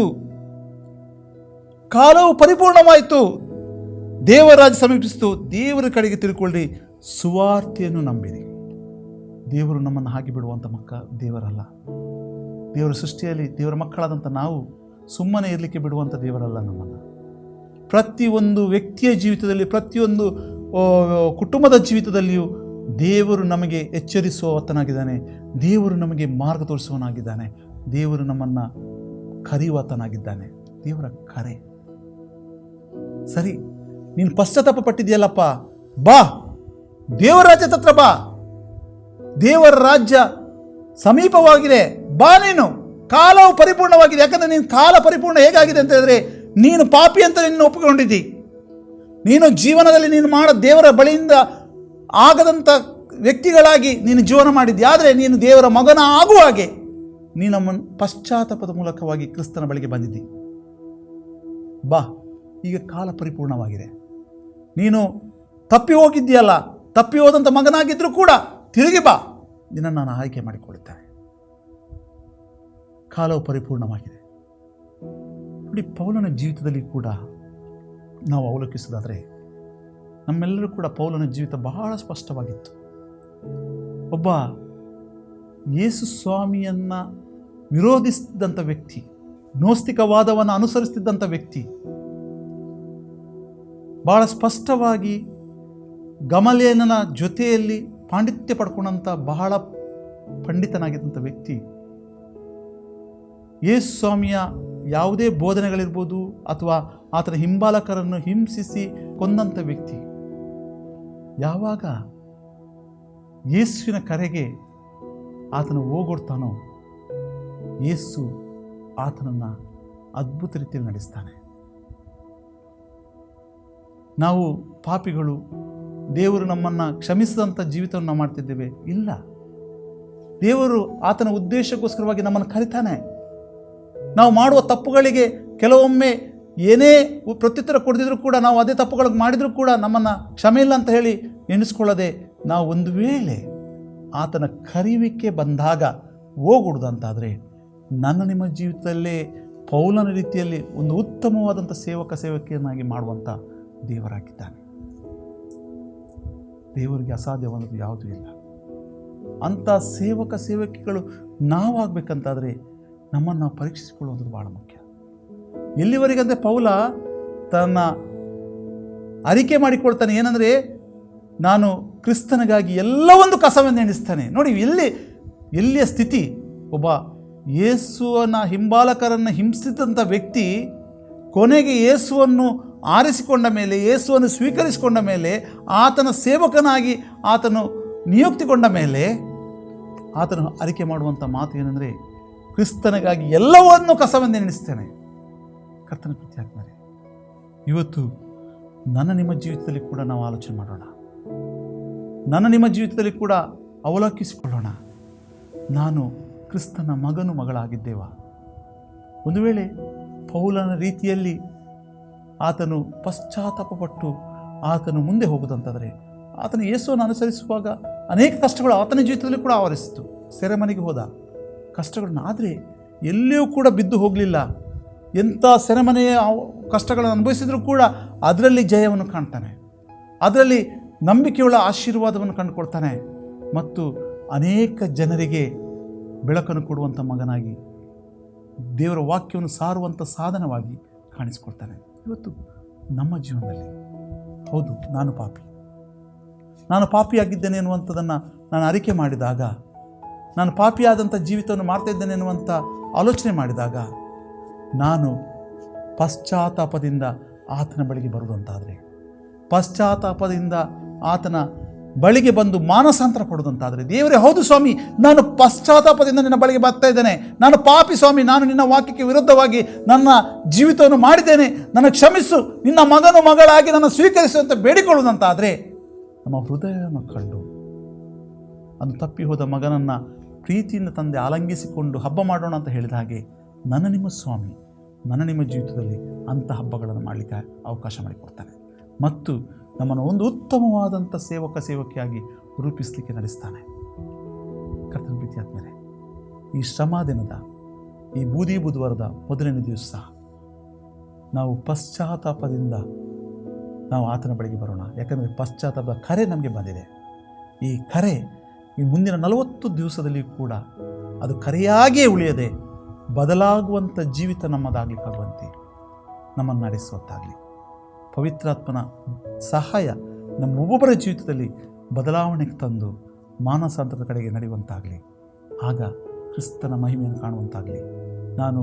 ಕಾಲವು ಪರಿಪೂರ್ಣವಾಯಿತು, ದೇವರ ರಾಜ್ಯ ಸಮೀಪಿಸಿತು, ದೇವರ ಕಡೆಗೆ ತಿರುಗಿಕೊಳ್ಳಿ, ಸುವಾರ್ತೆಯನ್ನು ನಂಬಿರಿ. ದೇವರು ನಮ್ಮನ್ನು ಹಾಗೆ ಬಿಡುವಂಥ ದೇವರಲ್ಲ. ದೇವರ ಸೃಷ್ಟಿಯಲ್ಲಿ ದೇವರ ಮಕ್ಕಳಾದಂಥ ನಾವು ಸುಮ್ಮನೆ ಇರಲಿಕ್ಕೆ ಬಿಡುವಂಥ ದೇವರಲ್ಲ. ನಮ್ಮನ್ನು ಪ್ರತಿಯೊಂದು ವ್ಯಕ್ತಿಯ ಜೀವಿತದಲ್ಲಿ, ಪ್ರತಿಯೊಂದು ಕುಟುಂಬದ ಜೀವಿತದಲ್ಲಿಯೂ ದೇವರು ನಮಗೆ ಎಚ್ಚರಿಸುವತನಾಗಿದ್ದಾನೆ. ದೇವರು ನಮಗೆ ಮಾರ್ಗ ತೋರಿಸುವನಾಗಿದ್ದಾನೆ. ದೇವರು ನಮ್ಮನ್ನು ಕರೆಯುವತನಾಗಿದ್ದಾನೆ. ದೇವರ ಕರೆ. ಸರಿ, ನೀನು ಪಶ್ಚಾತ್ತಾಪ ಪಟ್ಟಿದೆಯಲ್ಲಪ್ಪ, ಬಾ, ದೇವರ ರಾಜ್ಯ ಹತ್ರ ಬಾ, ದೇವರ ರಾಜ್ಯ ಸಮೀಪವಾಗಿದೆ, ಬಾ, ನೀನು ಕಾಲವು ಪರಿಪೂರ್ಣವಾಗಿದೆ. ಯಾಕಂದರೆ ನೀನು ಕಾಲ ಪರಿಪೂರ್ಣ ಹೇಗಾಗಿದೆ ಅಂತ ಹೇಳಿದ್ರೆ, ನೀನು ಪಾಪಿ ಅಂತ ನಿನ್ನ ಒಪ್ಪಿಕೊಂಡಿದ್ದಿ. ನೀನು ಜೀವನದಲ್ಲಿ ನೀನು ದೇವರ ಬಳಿಯಿಂದ ಆಗದಂಥ ವ್ಯಕ್ತಿಗಳಾಗಿ ನೀನು ಜೀವನ ಮಾಡಿದ್ದಿ. ಆದರೆ ನೀನು ದೇವರ ಮಗನ ಆಗುವ ಹಾಗೆ ನೀನು ನಮ್ಮನ್ನು ಪಶ್ಚಾತ್ತಾಪದ ಮೂಲಕವಾಗಿ ಕ್ರಿಸ್ತನ ಬಳಿಗೆ ಬಂದಿದ್ದಿ. ಬಾ, ಈಗ ಕಾಲ ಪರಿಪೂರ್ಣವಾಗಿದೆ. ನೀನು ತಪ್ಪಿ ಹೋಗಿದ್ದೀಯಲ್ಲ, ತಪ್ಪಿ ಹೋದಂಥ ಮಗನಾಗಿದ್ದರೂ ಕೂಡ ತಿರುಗಿ ಬಾ, ನಿನ್ನನ್ನು ನಾನು ಆಯ್ಕೆ ಮಾಡಿಕೊಳ್ಳುತ್ತೇನೆ. ಕಾಲವು ಪರಿಪೂರ್ಣವಾಗಿದೆ. ನೋಡಿ, ಪೌಲನ ಜೀವಿತದಲ್ಲಿ ಕೂಡ ನಾವು ಅವಲೋಕಿಸೋದಾದರೆ ನಮ್ಮೆಲ್ಲರೂ ಕೂಡ ಪೌಲನ ಜೀವಿತ ಬಹಳ ಸ್ಪಷ್ಟವಾಗಿತ್ತು. ಒಬ್ಬ ಯೇಸು ಸ್ವಾಮಿಯನ್ನು ವಿರೋಧಿಸ್ತಿದ್ದಂಥ ವ್ಯಕ್ತಿ, gnೋಸ್ತಿಕವಾದವನ್ನು ಅನುಸರಿಸ್ತಿದ್ದಂಥ ವ್ಯಕ್ತಿ, ಭಾಳ ಸ್ಪಷ್ಟವಾಗಿ ಗಮಲೇನನ ಜೊತೆಯಲ್ಲಿ ಪಾಂಡಿತ್ಯ ಪಡ್ಕೊಂಡಂಥ ಬಹಳ ಪಂಡಿತನಾಗಿದ್ದಂಥ ವ್ಯಕ್ತಿ, ಯೇಸು ಸ್ವಾಮಿಯ ಯಾವುದೇ ಬೋಧನೆಗಳಿರ್ಬೋದು ಅಥವಾ ಆತನ ಹಿಂಬಾಲಕರನ್ನು ಹಿಂಸಿಸಿ ಕೊಂದಂಥ ವ್ಯಕ್ತಿ, ಯಾವಾಗ ಯೇಸುವಿನ ಕರೆಗೆ ಆತನು ಹೋಗೊಡ್ತಾನೋ ಯೇಸು ಆತನನ್ನು ಅದ್ಭುತ ರೀತಿಯಲ್ಲಿ ನಡೆಸ್ತಾನೆ. ನಾವು ಪಾಪಿಗಳು, ದೇವರು ನಮ್ಮನ್ನು ಕ್ಷಮಿಸಿದಂಥ ಜೀವಿತವನ್ನು ನಾವು ಮಾಡ್ತಿದ್ದೇವೆ? ಇಲ್ಲ. ದೇವರು ಆತನ ಉದ್ದೇಶಕ್ಕೋಸ್ಕರವಾಗಿ ನಮ್ಮನ್ನು ಕರಿತಾನೆ. ನಾವು ಮಾಡುವ ತಪ್ಪುಗಳಿಗೆ ಕೆಲವೊಮ್ಮೆ ಏನೇ ಪ್ರತ್ಯುತ್ತರ ಕೊಡದಿದ್ರೂ ಕೂಡ, ನಾವು ಅದೇ ತಪ್ಪುಗಳಿಗೆ ಮಾಡಿದರೂ ಕೂಡ ನಮ್ಮನ್ನು ಕ್ಷಮೆ ಇಲ್ಲ ಅಂತ ಹೇಳಿ ಎಣಿಸ್ಕೊಳ್ಳದೆ, ನಾವು ಒಂದು ವೇಳೆ ಆತನ ಕರೆಯುವಿಕೆ ಬಂದಾಗ ಹೋಗುಡುದಂತಾದರೆ ನನ್ನ ನಿಮ್ಮ ಜೀವಿತದಲ್ಲೇ ಪೌಲನ ರೀತಿಯಲ್ಲಿ ಒಂದು ಉತ್ತಮವಾದಂಥ ಸೇವಕಿಯನ್ನಾಗಿ ಮಾಡುವಂಥ ದೇವರಾಗಿದ್ದಾನೆ. ದೇವರಿಗೆ ಅಸಾಧ್ಯವಾದದ್ದು ಯಾವುದೂ ಇಲ್ಲ. ಅಂಥ ಸೇವಕಿಗಳು ನಾವಾಗಬೇಕಂತಾದರೆ ನಮ್ಮನ್ನು ನಾವು ಪರೀಕ್ಷಿಸಿಕೊಳ್ಳುವುದು ಭಾಳ ಮುಖ್ಯ. ಎಲ್ಲಿವರೆಗಂದರೆ ಪೌಲ ತನ್ನ ಅರಿಕೆ ಮಾಡಿಕೊಳ್ತಾನೆ, ಏನಂದರೆ ನಾನು ಕ್ರಿಸ್ತನಿಗಾಗಿ ಎಲ್ಲವೊಂದು ಕಸವನ್ನು ಎಣಿಸ್ತಾನೆ. ನೋಡಿ, ಎಲ್ಲಿಯ ಸ್ಥಿತಿ. ಒಬ್ಬ ಯೇಸುವನ ಹಿಂಬಾಲಕರನ್ನು ಹಿಂಸಿಸಿದಂಥ ವ್ಯಕ್ತಿ ಕೊನೆಗೆ ಯೇಸುವನ್ನು ಆರಿಸಿಕೊಂಡ ಮೇಲೆ, ಯೇಸುವನ್ನು ಸ್ವೀಕರಿಸಿಕೊಂಡ ಮೇಲೆ, ಆತನ ಸೇವಕನಾಗಿ ಆತನು ನಿಯುಕ್ತಿಗೊಂಡ ಮೇಲೆ ಆತನು ಅರಿಕೆ ಮಾಡುವಂಥ ಮಾತು ಏನಂದರೆ, ಕ್ರಿಸ್ತನಿಗಾಗಿ ಎಲ್ಲವನ್ನು ಕಸವೆಂದು ಎಣಿಸ್ತೇನೆ. ಕರ್ತನ ಪ್ರೀತಿ ಆದ್ಮೇಲೆ ಇವತ್ತು ನನ್ನ ನಿಮ್ಮ ಜೀವಿತದಲ್ಲಿ ಕೂಡ ನಾವು ಆಲೋಚನೆ ಮಾಡೋಣ. ನನ್ನ ನಿಮ್ಮ ಜೀವಿತದಲ್ಲಿ ಕೂಡ ಅವಲೋಕಿಸಿಕೊಳ್ಳೋಣ. ನಾನು ಕ್ರಿಸ್ತನ ಮಗನು ಮಗಳಾಗಿದ್ದೇವ? ಒಂದು ವೇಳೆ ಪೌಲನ ರೀತಿಯಲ್ಲಿ ಆತನು ಪಶ್ಚಾತ್ತಾಪಪಟ್ಟು ಆತನು ಮುಂದೆ ಹೋಗುವುದಂತಾದರೆ, ಆತನು ಯೇಸುವನ್ನು ಅನುಸರಿಸುವಾಗ ಅನೇಕ ಕಷ್ಟಗಳು ಆತನ ಜೀವಿತದಲ್ಲಿ ಕೂಡ ಆವರಿಸಿತು. ಸೆರೆಮನೆಗೆ ಹೋದ ಕಷ್ಟಗಳನ್ನು, ಆದರೆ ಎಲ್ಲಿಯೂ ಕೂಡ ಬಿದ್ದು ಹೋಗಲಿಲ್ಲ. ಎಂಥ ಸೆರೆಮನೆಯ ಕಷ್ಟಗಳನ್ನು ಅನುಭವಿಸಿದರೂ ಕೂಡ ಅದರಲ್ಲಿ ಜಯವನ್ನು ಕಾಣ್ತಾನೆ, ಅದರಲ್ಲಿ ನಂಬಿಕೆಯುಳ್ಳ ಆಶೀರ್ವಾದವನ್ನು ಕಂಡುಕೊಳ್ತಾನೆ ಮತ್ತು ಅನೇಕ ಜನರಿಗೆ ಬೆಳಕನ್ನು ಕೊಡುವಂಥ ಮಗನಾಗಿ, ದೇವರ ವಾಕ್ಯವನ್ನು ಸಾರುವಂಥ ಸಾಧನವಾಗಿ ಕಾಣಿಸ್ಕೊಳ್ತಾನೆ. ಇವತ್ತು ನಮ್ಮ ಜೀವನದಲ್ಲಿ ಹೌದು, ನಾನು ಪಾಪಿಯಾಗಿದ್ದೇನೆ ಎನ್ನುವಂಥದ್ದನ್ನು ನಾನು ಅರಿಕೆ ಮಾಡಿದಾಗ, ನಾನು ಪಾಪಿಯಾದಂಥ ಜೀವಿತವನ್ನು ಮಾಡ್ತಾಯಿದ್ದೇನೆ ಎನ್ನುವಂಥ ಆಲೋಚನೆ ಮಾಡಿದಾಗ, ನಾನು ಪಶ್ಚಾತ್ತಾಪದಿಂದ ಆತನ ಬಳಿಗೆ ಬರುವುದಂತಾದರೆ, ಪಶ್ಚಾತ್ತಾಪದಿಂದ ಆತನ ಬಳಿಗೆ ಬಂದು ಮಾನಸಾಂತರ ಪಡುವುದಂತಾದರೆ, ದೇವರೇ ಹೌದು ಸ್ವಾಮಿ, ನಾನು ಪಶ್ಚಾತ್ತಾಪದಿಂದ ನಿನ್ನ ಬಳಿಗೆ ಬರ್ತಾ ಇದ್ದೇನೆ, ನಾನು ಪಾಪಿ ಸ್ವಾಮಿ, ನಾನು ನಿನ್ನ ವಾಕ್ಯಕ್ಕೆ ವಿರುದ್ಧವಾಗಿ ನನ್ನ ಜೀವಿತವನ್ನು ಮಾಡಿದ್ದೇನೆ, ನನ್ನ ಕ್ಷಮಿಸು, ನಿನ್ನ ಮಗನು ಮಗಳಾಗಿ ನನ್ನ ಸ್ವೀಕರಿಸು ಅಂತ ಬೇಡಿಕೊಳ್ಳುವುದಂತಾದರೆ, ನಮ್ಮ ಹೃದಯವನ್ನು ಕಂಡು ಅದು ತಪ್ಪಿ ಹೋದ ಮಗನನ್ನು ಪ್ರೀತಿಯಿಂದ ತಂದೆ ಆಲಂಗಿಸಿಕೊಂಡು ಹಬ್ಬ ಮಾಡೋಣ ಅಂತ ಹೇಳಿದ ಹಾಗೆ, ನನ್ನ ನಿಮ್ಮ ಸ್ವಾಮಿ ನನ್ನ ನಿಮ್ಮ ಜೀವಿತದಲ್ಲಿ ಅಂಥ ಹಬ್ಬಗಳನ್ನು ಮಾಡಲಿಕ್ಕೆ ಅವಕಾಶ ಮಾಡಿಕೊಡ್ತಾನೆ ಮತ್ತು ನಮ್ಮನ್ನು ಒಂದು ಉತ್ತಮವಾದಂಥ ಸೇವಕಿಯಾಗಿ ರೂಪಿಸಲಿಕ್ಕೆ ನಡೆಸ್ತಾನೆ. ಕರ್ತನ ಪ್ರೀತಿ ಆದಮೇಲೆ ಈ ಶ್ರಮ ದಿನದ ಈ ಬೂದಿ ಬುಧವಾರದ ಮೊದಲನೇ ದಿವಸ ನಾವು ಪಶ್ಚಾತ್ತಾಪದಿಂದ ನಾವು ಆತನ ಬಳಿಗೆ ಬರೋಣ. ಯಾಕಂದರೆ ಪಶ್ಚಾತ್ತಾಪದ ಕರೆ ನಮಗೆ ಬಂದಿದೆ. ಈ ಕರೆ ಈ ಮುಂದಿನ 40 ದಿವಸದಲ್ಲಿ ಕೂಡ ಅದು ಕರೆಯಾಗಿಯೇ ಉಳಿಯದೆ ಬದಲಾಗುವಂಥ ಜೀವಿತ ನಮ್ಮದಾಗಲಿಕ್ಕಾಗುವಂತೆ ನಮ್ಮನ್ನು ನಡೆಸುವಂತಾಗಲಿ. ಪವಿತ್ರಾತ್ಮನ ಸಹಾಯ ನಮ್ಮೊಬ್ಬೊಬ್ಬರ ಜೀವಿತದಲ್ಲಿ ಬದಲಾವಣೆಗೆ ತಂದು ಮಾನಸಾಂತರದ ಕಡೆಗೆ ನಡೆಯುವಂತಾಗಲಿ. ಆಗ ಕ್ರಿಸ್ತನ ಮಹಿಮೆಯನ್ನು ಕಾಣುವಂತಾಗಲಿ. ನಾನು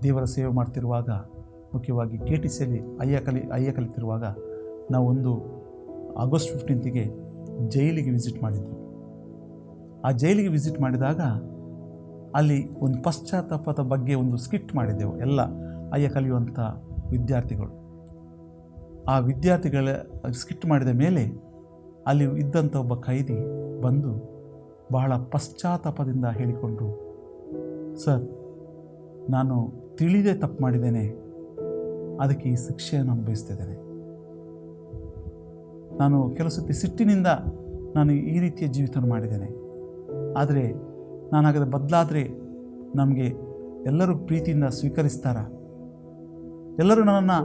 ದೇವರ ಸೇವೆ ಮಾಡ್ತಿರುವಾಗ, ಮುಖ್ಯವಾಗಿ KTCಯಲ್ಲಿ ಅಯ್ಯ ಕಲಿತಿರುವಾಗ, ನಾವೊಂದು ಆಗಸ್ಟ್ 15ಗೆ ಜೈಲಿಗೆ ವಿಸಿಟ್ ಮಾಡಿದ್ದೆವು. ಆ ಜೈಲಿಗೆ ವಿಸಿಟ್ ಮಾಡಿದಾಗ ಅಲ್ಲಿ ಒಂದು ಪಶ್ಚಾತ್ತಾಪದ ಬಗ್ಗೆ ಒಂದು ಸ್ಕಿಟ್ ಮಾಡಿದ್ದೆವು, ಎಲ್ಲ ಅಯ್ಯ ಕಲಿಯುವಂಥ ವಿದ್ಯಾರ್ಥಿಗಳು. ಆ ವಿದ್ಯಾರ್ಥಿಗಳ ಸ್ಕಿಟ್ ಮಾಡಿದ ಮೇಲೆ ಅಲ್ಲಿ ಇದ್ದಂಥ ಒಬ್ಬ ಖೈದಿ ಬಂದು ಬಹಳ ಪಶ್ಚಾತ್ತಾಪದಿಂದ ಹೇಳಿಕೊಂಡು, ಸರ್, ನಾನು ತಿಳಿದೇ ತಪ್ಪು ಮಾಡಿದ್ದೇನೆ, ಅದಕ್ಕೆ ಈ ಶಿಕ್ಷೆಯನ್ನು ಅನುಭವಿಸ್ತಿದ್ದೇನೆ. ನಾನು ಕೆಲವು ಸತಿ ಸಿಟ್ಟಿನಿಂದ ನಾನು ಈ ರೀತಿಯ ಜೀವಿತವನ್ನು ಮಾಡಿದ್ದೇನೆ. ಆದರೆ ನಾನಾಗದೆ ಬದಲಾದರೆ ನಮಗೆ ಎಲ್ಲರೂ ಪ್ರೀತಿಯಿಂದ ಸ್ವೀಕರಿಸ್ತಾರ? ಎಲ್ಲರೂ ನನ್ನನ್ನು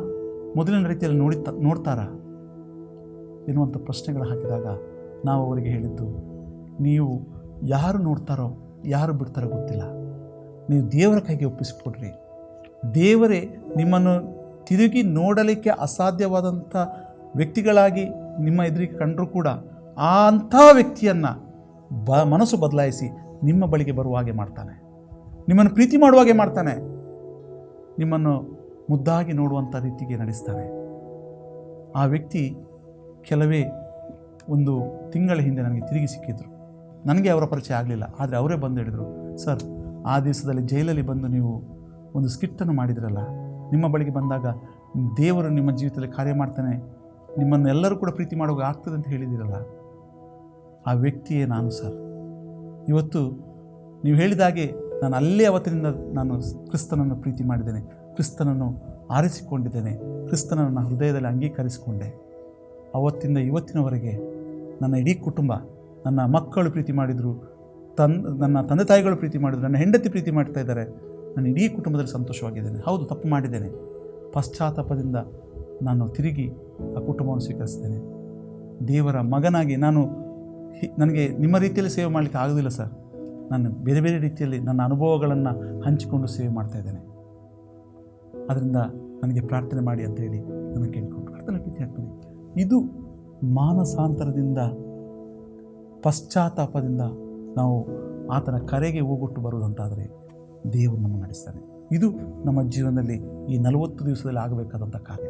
ಮೊದಲಿನ ರೀತಿಯಲ್ಲಿ ನೋಡ್ತಾರಾ ಎನ್ನುವಂಥ ಪ್ರಶ್ನೆಗಳು ಹಾಕಿದಾಗ ನಾವು ಅವರಿಗೆ ಹೇಳಿದ್ದು, ನೀವು ಯಾರು ನೋಡ್ತಾರೋ ಯಾರು ಬಿಡ್ತಾರೋ ಗೊತ್ತಿಲ್ಲ, ನೀವು ದೇವರ ಕೈಗೆ ಒಪ್ಪಿಸಿಕೊಡ್ರಿ. ದೇವರೇ ನಿಮ್ಮನ್ನು ತಿರುಗಿ ನೋಡಲಿಕ್ಕೆ ಅಸಾಧ್ಯವಾದಂಥ ವ್ಯಕ್ತಿಗಳಾಗಿ ನಿಮ್ಮ ಎದುರಿಗೆ ಕಂಡರೂ ಕೂಡ ಅಂಥ ವ್ಯಕ್ತಿಯನ್ನು ಮನಸ್ಸು ಬದಲಾಯಿಸಿ ನಿಮ್ಮ ಬಳಿಗೆ ಬರುವ ಹಾಗೆ ಮಾಡ್ತಾನೆ, ನಿಮ್ಮನ್ನು ಪ್ರೀತಿ ಮಾಡುವ ಹಾಗೆ ಮಾಡ್ತಾನೆ, ನಿಮ್ಮನ್ನು ಮುದ್ದಾಗಿ ನೋಡುವಂಥ ರೀತಿಗೆ ನಡೆಸ್ತಾನೆ. ಆ ವ್ಯಕ್ತಿ ಕೆಲವೇ ಒಂದು ತಿಂಗಳ ಹಿಂದೆ ನನಗೆ ತಿರುಗಿ ಸಿಕ್ಕಿದ್ರು. ನನಗೆ ಅವರ ಪರಿಚಯ ಆಗಲಿಲ್ಲ, ಆದರೆ ಅವರೇ ಬಂದು ಹೇಳಿದರು, ಸರ್ ಆ ದಿವಸದಲ್ಲಿ ಜೈಲಲ್ಲಿ ಬಂದು ನೀವು ಒಂದು ಸ್ಕಿಟ್ಟನ್ನು ಮಾಡಿದ್ರಲ್ಲ, ನಿಮ್ಮ ಬಳಿಗೆ ಬಂದಾಗ ದೇವರು ನಿಮ್ಮ ಜೀವಿತದಲ್ಲಿ ಕಾರ್ಯ ಮಾಡ್ತಾನೆ, ನಿಮ್ಮನ್ನು ಎಲ್ಲರೂ ಕೂಡ ಪ್ರೀತಿ ಮಾಡುವಾಗ ಆಗ್ತದೆ ಅಂತ ಹೇಳಿದಿರಲ್ಲ, ಆ ವ್ಯಕ್ತಿಯೇ ನಾನು ಸರ್. ಇವತ್ತು ನೀವು ಹೇಳಿದಾಗೆ ನಾನು ಅಲ್ಲೇ ಅವತ್ತಿನಿಂದ ನಾನು ಕ್ರಿಸ್ತನನ್ನು ಪ್ರೀತಿ ಮಾಡಿದ್ದೇನೆ, ಕ್ರಿಸ್ತನನ್ನು ಆರಿಸಿಕೊಂಡಿದ್ದೇನೆ, ಕ್ರಿಸ್ತನನ್ನು ನನ್ನ ಹೃದಯದಲ್ಲಿ ಅಂಗೀಕರಿಸಿಕೊಂಡೆ. ಅವತ್ತಿಂದ ಇವತ್ತಿನವರೆಗೆ ನನ್ನ ಇಡೀ ಕುಟುಂಬ, ನನ್ನ ಮಕ್ಕಳು ಪ್ರೀತಿ ಮಾಡಿದರು, ನನ್ನ ತಂದೆ ತಾಯಿಗಳು ಪ್ರೀತಿ ಮಾಡಿದರು, ನನ್ನ ಹೆಂಡತಿ ಪ್ರೀತಿ ಮಾಡ್ತಾ ಇದ್ದಾರೆ. ನಾನು ಇಡೀ ಕುಟುಂಬದಲ್ಲಿ ಸಂತೋಷವಾಗಿದ್ದೇನೆ. ಹೌದು, ತಪ್ಪು ಮಾಡಿದ್ದೇನೆ, ಪಶ್ಚಾತ್ತಾಪದಿಂದ ನಾನು ತಿರುಗಿ ಆ ಕುಟುಂಬವನ್ನು ಸ್ವೀಕರಿಸ್ತೇನೆ. ದೇವರ ಮಗನಾಗಿ ನನಗೆ ನಿಮ್ಮ ರೀತಿಯಲ್ಲಿ ಸೇವೆ ಮಾಡಲಿಕ್ಕೆ ಆಗೋದಿಲ್ಲ ಸರ್. ನಾನು ಬೇರೆ ಬೇರೆ ರೀತಿಯಲ್ಲಿ ನನ್ನ ಅನುಭವಗಳನ್ನು ಹಂಚಿಕೊಂಡು ಸೇವೆ ಮಾಡ್ತಾಯಿದ್ದೇನೆ. ಅದರಿಂದ ನನಗೆ ಪ್ರಾರ್ಥನೆ ಮಾಡಿ ಅಂತ ಹೇಳಿ ನನ್ನ ಕೇಳಿಕೊಂಡು ಕರ್ತನ ಪ್ರೀತಿ ಆಗ್ತದೆ. ಇದು ಮಾನಸಾಂತರದಿಂದ, ಪಶ್ಚಾತ್ತಾಪದಿಂದ ನಾವು ಆತನ ಕರೆಗೆ ಹೋಗೊಟ್ಟು ಬರುವುದಂತಾದರೆ ದೇವರು ನಮ್ಮನ್ನು ನಡೆಸ್ತಾನೆ. ಇದು ನಮ್ಮ ಜೀವನದಲ್ಲಿ ಈ 40 ದಿವಸದಲ್ಲಿ ಆಗಬೇಕಾದಂಥ ಕಾರ್ಯ.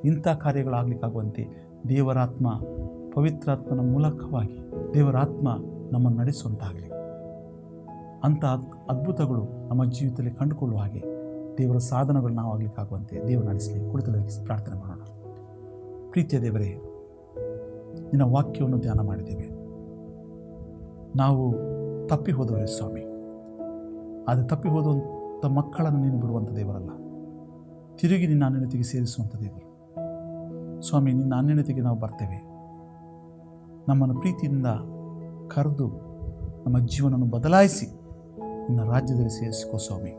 ಇಂಥ ಕಾರ್ಯಗಳಾಗಲಿಕ್ಕಾಗುವಂತೆ ದೇವರಾತ್ಮ, ಪವಿತ್ರಾತ್ಮನ ಮೂಲಕವಾಗಿ ದೇವರಾತ್ಮ ನಮ್ಮನ್ನು ನಡೆಸುವಂತಾಗಲಿ. ಅಂಥ ಅದ್ಭುತಗಳು ನಮ್ಮ ಜೀವಿತದಲ್ಲಿ ಕಂಡುಕೊಳ್ಳುವ ಹಾಗೆ ದೇವರ ಸಾಧನಗಳು ನಾವು ಆಗಲಿಕ್ಕಾಗುವಂತೆ ದೇವರು ನಡೆಸಲಿ. ಕುಳಿತಲ್ಲಿ ಪ್ರಾರ್ಥನೆ ಮಾಡೋಣ. ಪ್ರೀತಿಯ ದೇವರೇ, ನಿನ್ನ ವಾಕ್ಯವನ್ನು ಧ್ಯಾನ ಮಾಡಿದ್ದೇವೆ. ನಾವು ತಪ್ಪಿ ಹೋದವರೇ ಸ್ವಾಮಿ. ಆದರೆ ತಪ್ಪಿ ಹೋದಂಥ ಮಕ್ಕಳನ್ನು ನೀನು ಬಿಡುವಂಥ ದೇವರಲ್ಲ, ತಿರುಗಿ ನಿನ್ನ ಅನ್ಯತೆಗೆ ಸೇರಿಸುವಂಥ ದೇವರು ಸ್ವಾಮಿ. ನಿನ್ನ ಅನ್ಯತೆಗೆ ನಾವು ಬರ್ತೇವೆ. ನಮ್ಮನ್ನು ಪ್ರೀತಿಯಿಂದ ಕರೆದು ನಮ್ಮ ಜೀವನವನ್ನು ಬದಲಾಯಿಸಿ ನಿನ್ನ ರಾಜ್ಯದಲ್ಲಿ ಸೇರಿಸಿಕೋ ಸ್ವಾಮಿ.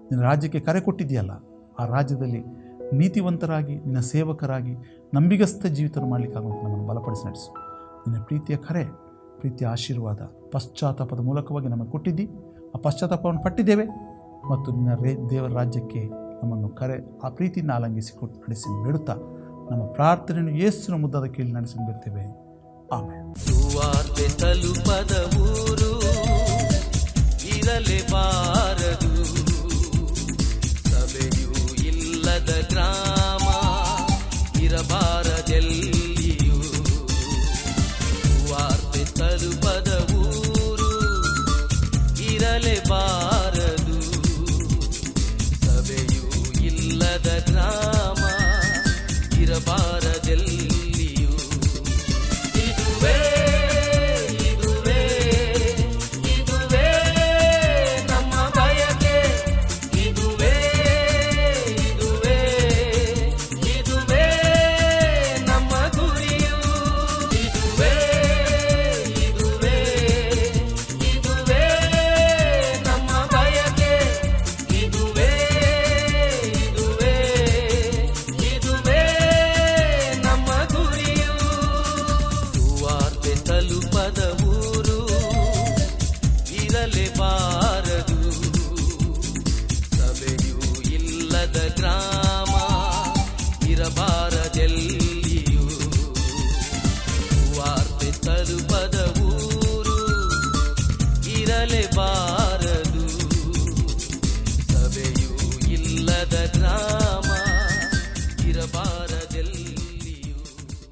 ನಿನ್ನ ರಾಜ್ಯಕ್ಕೆ ಕರೆ ಕೊಟ್ಟಿದೆಯಲ್ಲ, ಆ ರಾಜ್ಯದಲ್ಲಿ ನೀತಿವಂತರಾಗಿ, ನಿನ್ನ ಸೇವಕರಾಗಿ, ನಂಬಿಗಸ್ತ ಜೀವಿತ ಮಾಡಲಿಕ್ಕಾಗುವಂತೆ ನಮ್ಮನ್ನು ಬಲಪಡಿಸಿ ನಡೆಸು. ನಿನ್ನ ಪ್ರೀತಿಯ ಕರೆ, ಪ್ರೀತಿಯ ಆಶೀರ್ವಾದ ಪಶ್ಚಾತ್ತಾಪದ ಮೂಲಕವಾಗಿ ನಮಗೆ ಕೊಟ್ಟಿದ್ದಿ. ಆ ಪಶ್ಚಾತ್ತಾಪವನ್ನು ಪಟ್ಟಿದ್ದೇವೆ ಮತ್ತು ನಿನ್ನ ದೇವರ ರಾಜ್ಯಕ್ಕೆ ನಮ್ಮನ್ನು ಆ ಪ್ರೀತಿಯಿಂದ ಆಲಂಗಿಸಿಕೊಟ್ಟು ನಡೆಸಿ ಬೇಡುತ್ತಾ ನಮ್ಮ ಪ್ರಾರ್ಥನೆಯನ್ನು ಯೇಸುವಿನ ಮುದ್ದಾದ ಕೇಳಿ ನಡೆಸಿ ಬಿಡ್ತೇವೆ. ಆಮೆನ್. ಸುವಾರ್ತೆ ತಲುಪದ ಊರು ಇರಲೇಬಾರದು, ಸಭೆಯೂ ಇಲ್ಲದ ಗ್ರಾಮ ಇರಬಾರದೆಲ್ಲಿಯೂ. ಸುವಾರ್ತೆ ತಲುಪದ ಊರು ಇರಲೇಬಾರದು, ಸಭೆಯೂ ಇಲ್ಲದ ಗ್ರಾಮ ಇರಬಾರದೆಲ್ಲಿಯೂ. ಇದುವೇ ನಮ್ಮ ಬಯಕೆ, ಇದುವೇ ನಮ್ಮ ಗುರಿಯು, ಇದುವೇ ನಮ್ಮ ಬಯಕೆ, ಇದುವೇ ನಮ್ಮ ಗುರಿಯು. ಸುವಾರ್ತೆ ತಲುಪದ ಊರು ಇರಲೇಬಾರದು, ಸಭೆಯೂ ಇಲ್ಲದ ಗ್ರಾಮ